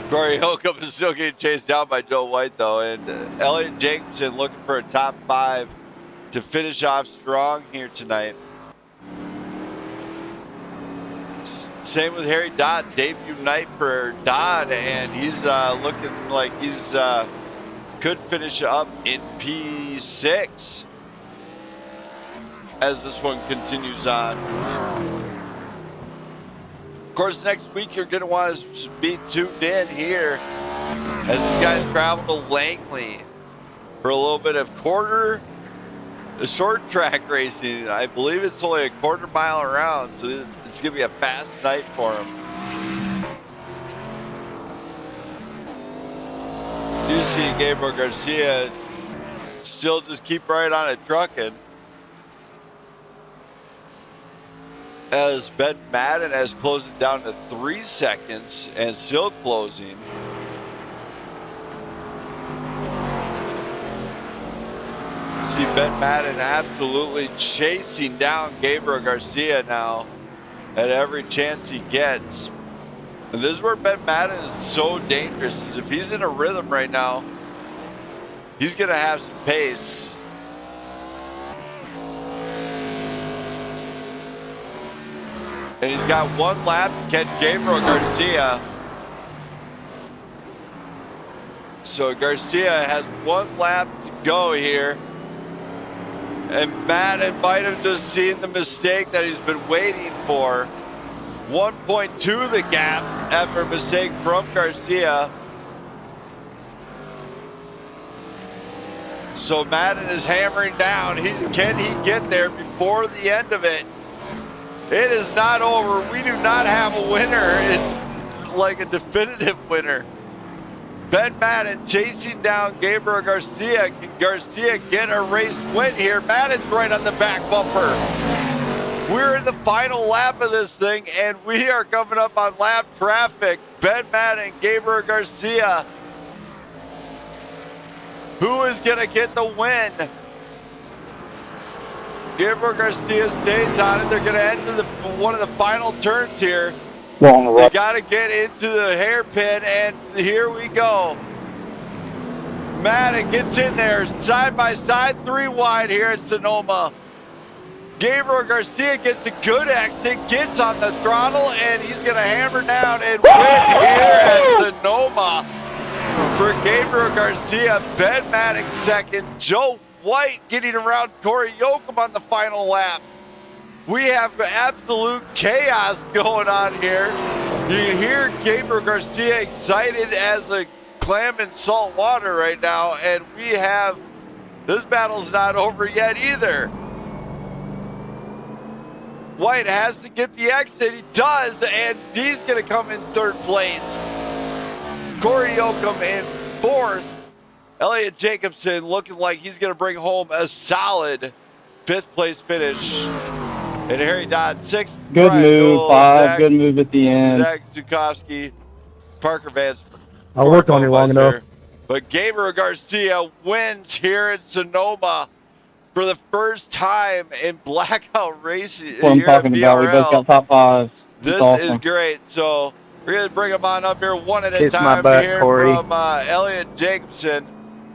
Corey Yoakum is still getting chased down by Joe White, though, and Elliott Jacobson looking for a top 5 to finish off strong here tonight. Same with Harry Dodd, debut night for Dodd, and he's looking like he's could finish up in P6 as this one continues on. Of course, next week you're going to want to be tuned in here as these guys travel to Langley for a little bit of short track racing. I believe it's only a quarter mile around, so it's going to be a fast night for them. You see Gabriel Garcia still just keep right on it trucking. As Ben Madden has closed it down to 3 seconds and still closing. See Ben Madden absolutely chasing down Gabriel Garcia now at every chance he gets. And this is where Ben Madden is so dangerous, is if he's in a rhythm right now, he's going to have some pace. And he's got 1 lap to catch Gabriel Garcia. So Garcia has 1 lap to go here. And Madden might have just seen the mistake that he's been waiting for. 1.2 the gap after a mistake from Garcia. So Madden is hammering down. Can he get there before the end of it? It is not over. We do not have a winner. It's like a definitive winner. Ben Madden chasing down Gabriel Garcia. Can Garcia get a race win here? Madden's right on the back bumper. We're in the final lap of this thing, and we are coming up on lap traffic. Ben Madden, Gabriel Garcia. Who is going to get the win? Gabriel Garcia stays on it. They're going to enter one of the final turns here. They got to get into the hairpin, and here we go. Madden gets in there, side by side, 3 wide here at Sonoma. Gabriel Garcia gets a good exit, gets on the throttle, and he's going to hammer down and win here at Sonoma. For Gabriel Garcia, Ben Madden second, Joe White getting around Corey Yoakum on the final lap. We have absolute chaos going on here. You hear Gabriel Garcia excited as the clam in salt water right now, and we have, this battle's not over yet either. White has to get the exit, he does, and he's gonna come in 3rd place. Corey Yoakum in 4th. Elliot Jacobson looking like he's gonna bring home a solid 5th place finish. And Harry Dodd, 6th. Good Brian move, Newell, 5. Good move at the end. Zach Zukowski, Parker Vance. I worked on you long enough. But Gabriel Garcia wins here in Sonoma for the first time in Blackout Racing. That's what I'm talking about. We both got top 5. This awesome. is great. So we're going to bring them on up here one at a Kiss my time. butt, Here Corey. from Elliot Jacobson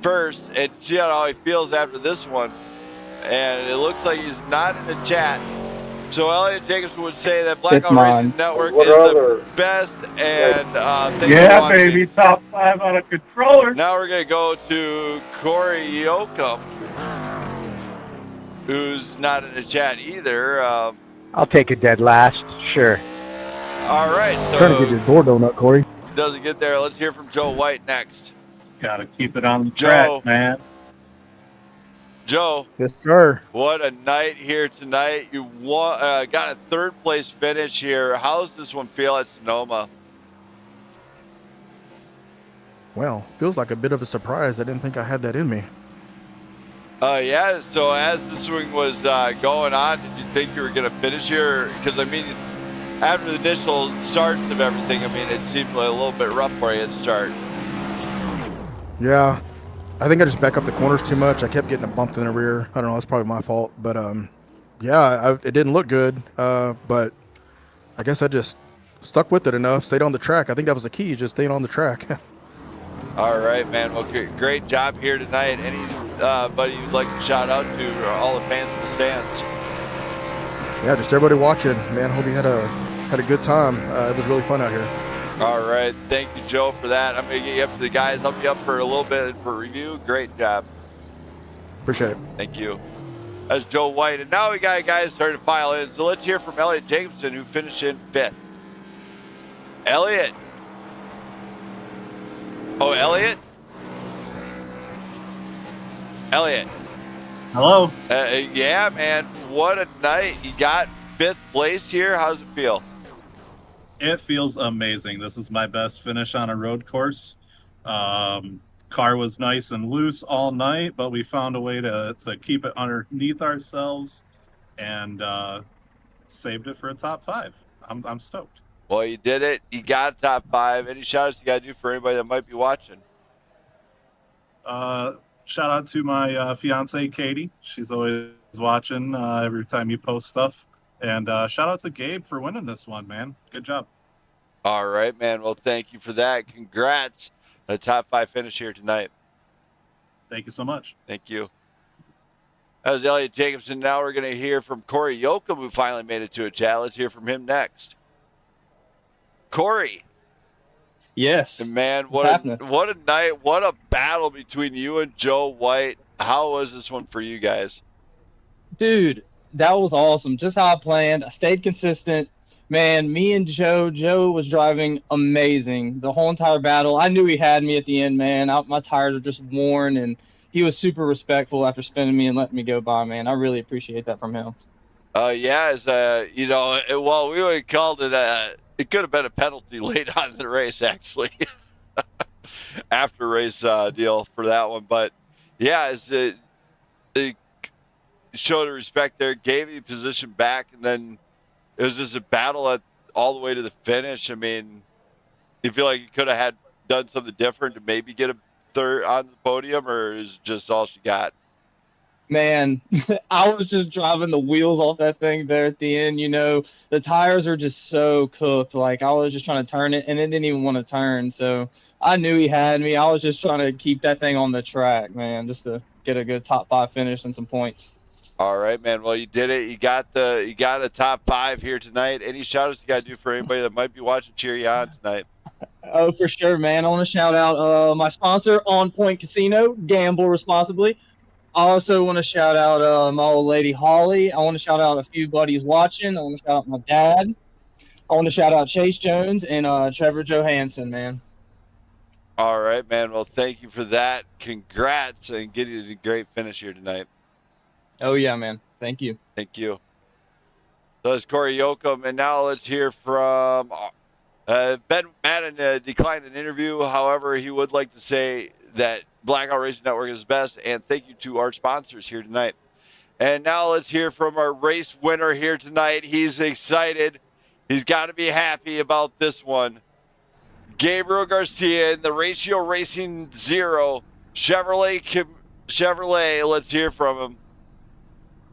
first, and see how he feels after this one. And it looks like he's not in the chat. So Elliot Jacobson would say that Blackout Racing Network is the best, and Yeah, baby, top 5 on a controller. now we're going to go to Corey Yoakum, who's not in the chat either. I'll take a dead last. Sure. All right, Trying to get so your door donut, Corey. doesn't get there. Let's hear from Joe White next. Gotta keep it on the Joe. track, man. Joe, Yes, sir. what a night here tonight. You won, got a 3rd place finish here. How's this one feel at Sonoma? Well, feels like a bit of a surprise. I didn't think I had that in me. Yeah, so as the swing was going on, did you think you were going to finish here? Because, I mean, after the initial starts of everything, I mean, it seemed like a little bit rough for you at the start. Yeah, I think I just back up the corners too much. I kept getting bumped in the rear. I don't know. That's probably my fault. But yeah, it didn't look good. But I guess I just stuck with it enough. Stayed on the track. I think that was the key. Just staying on the track. All right, man. Well, great job here tonight. Anybody you'd like to shout out to, or all the fans in the stands? Yeah, just everybody watching, man. Hope you had a good time. It was really fun out here. All right. Thank you, Joe, for that. I'm going to get you up to the guys, help you up for a little bit for review. Great job. Appreciate it. Thank you. That's Joe White. And now we got guys starting to file in. So let's hear from Elliot Jacobson, who finished in 5th. Elliot. Oh, Elliot? Elliot. Hello. Yeah, man. What a night. You got 5th place here. How's it feel? It feels amazing. This is my best finish on a road course. Car was nice and loose all night, but we found a way to keep it underneath ourselves and saved it for a top 5. I'm stoked. Well, you did it. You got top 5. Any shout outs you got to do for anybody that might be watching? Shout out to my fiance, Katie. She's always watching every time you post stuff. And shout out to Gabe for winning this one, man. Good job. All right, man. Well, thank you for that. Congrats on a top 5 finish here tonight. Thank you so much. Thank you. That was Elliot Jacobson. Now we're going to hear from Corey Yoakum, who finally made it to a chat. Let's hear from him next. Corey. Yes. And man, what happening? what a night. What a battle between you and Joe White. How was this one for you guys? Dude, that was awesome. Just how I planned. I stayed consistent. Man, me and Joe was driving amazing the whole entire battle. I knew he had me at the end, man. My tires were just worn, and he was super respectful after spinning me and letting me go by, man. I really appreciate that from him. Yeah, as well, we would have called it it could have been a penalty late on in the race, actually. After race deal for that one. But yeah, showed respect there, gave you position back, and then it was just a battle all the way to the finish. I mean, you feel like you could have done something different to maybe get a third on the podium, or is it just all she got? Man, I was just driving the wheels off that thing there at the end. The tires are just so cooked. Like, I was just trying to turn it, and it didn't even want to turn. So I knew he had me. I was just trying to keep that thing on the track, man, just to get a good top 5 finish and some points. All right, man. Well, you did it. You got a top 5 here tonight. Any shout-outs you got to do for anybody that might be watching, cheer you on tonight? Oh, for sure, man. I want to shout out my sponsor, On Point Casino. Gamble responsibly. I also want to shout out my old lady, Holly. I want to shout out a few buddies watching. I want to shout out my dad. I want to shout out Chase Jones and Trevor Johansson, man. All right, man. Well, thank you for that. Congrats and getting a great finish here tonight. Oh, yeah, man. Thank you. Thank you. So that's Corey Yoakum. And now let's hear from Ben Madden. Declined an interview. However, he would like to say that Blackout Racing Network is best, and thank you to our sponsors here tonight. And now let's hear from our race winner here tonight. He's excited. He's got to be happy about this one. Gabriel Garcia in the Ratio Racing Zero Chevrolet. Let's hear from him.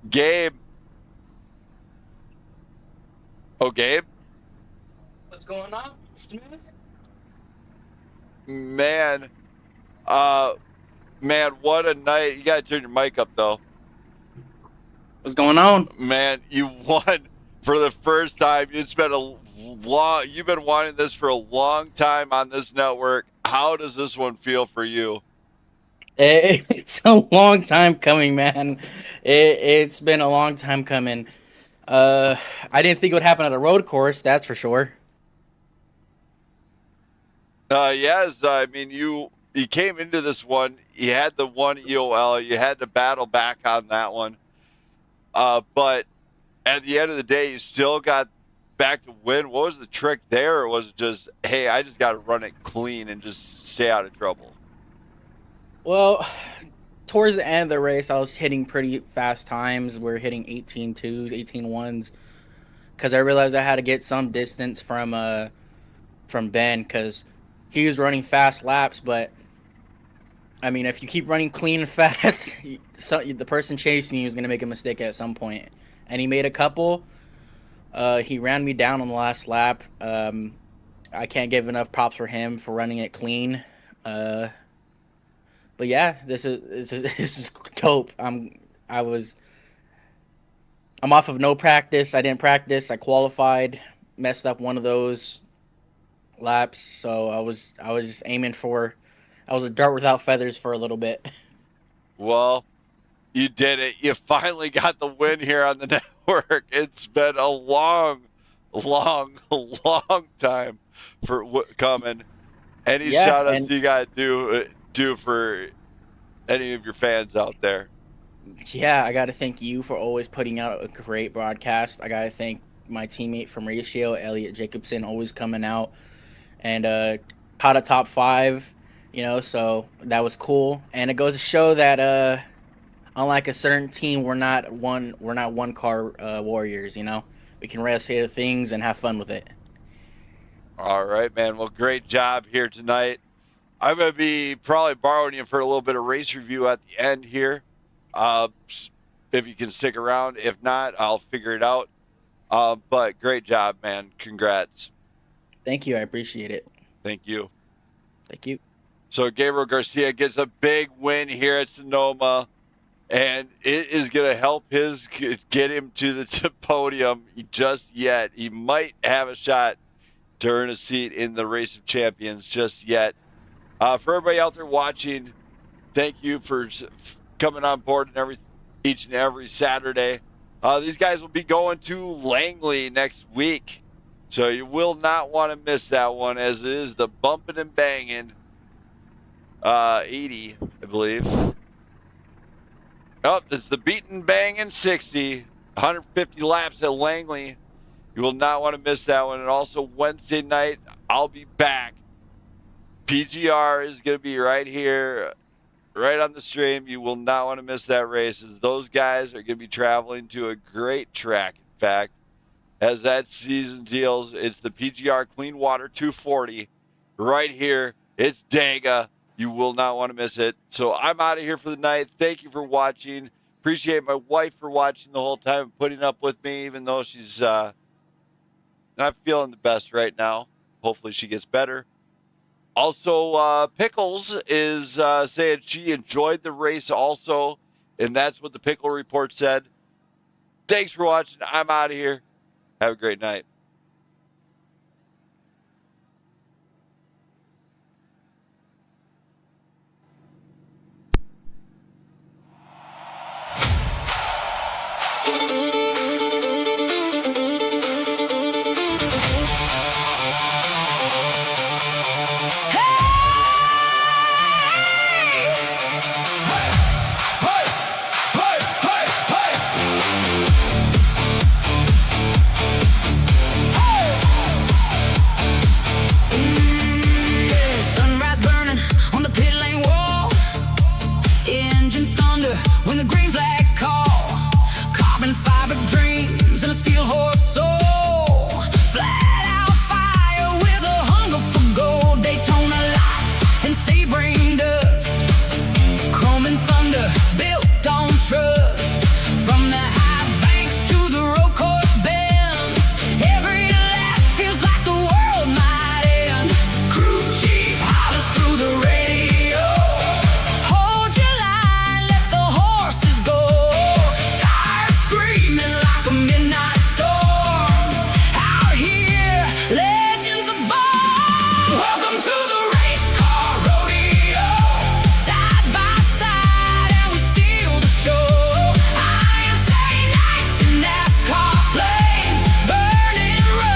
Gabe. Oh, Gabe? What's going on? Man. Man, what a night. You got to turn your mic up, though. What's going on? Man, you won for the first time. You've been wanting this for a long time on this network. How does this one feel for you? It's a long time coming, man. It's been a long time coming. I didn't think it would happen at a road course, that's for sure. Yes, I mean, you came into this one, you had the one EOL, you had to battle back on that one. But at the end of the day, you still got back to win. What was the trick there? Or was it just, hey, I just got to run it clean and just stay out of trouble? Well, towards the end of the race, I was hitting pretty fast times. We're hitting 18.2s, 18.1s, because I realized I had to get some distance from Ben, because he was running fast laps. But I mean, if you keep running clean and fast, the person chasing you is going to make a mistake at some point. And he made a couple. He ran me down on the last lap. I can't give enough props for him for running it clean. But yeah, this is dope. I'm off of no practice. I didn't practice. I qualified, messed up one of those laps, so I was just aiming for. I was a dart without feathers for a little bit. Well, you did it. You finally got the win here on the network. It's been a long time for coming. Any shout-outs you got to do for any of your fans out there? Yeah, I got to thank you for always putting out a great broadcast. I got to thank my teammate from Ratio, Elliot Jacobson, always coming out and caught a top 5. So that was cool, and it goes to show that unlike a certain team, we're not one car warriors. We can race other things and have fun with it. All right, man. Well, great job here tonight. I'm gonna be probably borrowing you for a little bit of race review at the end here, if you can stick around. If not, I'll figure it out. But great job, man. Congrats. Thank you. I appreciate it. Thank you. Thank you. So Gabriel Garcia gets a big win here at Sonoma, and it is going to help get him to the podium just yet. He might have a shot to earn a seat in the Race of Champions just yet. For everybody out there watching, thank you for coming on board each and every Saturday. These guys will be going to Langley next week, so you will not want to miss that one, as it is the bumping and banging 80, I believe. Oh, it's the beating banging 60, 150 laps at Langley. You will not want to miss that one. And also Wednesday night, I'll be back. PGR is going to be right here right on the stream. You will not want to miss that race, as those guys are going to be traveling to a great track. In fact, as that season deals, it's the PGR Clean Water 240 right here. It's Dega. You will not want to miss it. So I'm out of here for the night. Thank you for watching. Appreciate my wife for watching the whole time and putting up with me, even though she's not feeling the best right now. Hopefully she gets better. Also, Pickles is saying she enjoyed the race also, and that's what the Pickle Report said. Thanks for watching. I'm out of here. Have a great night.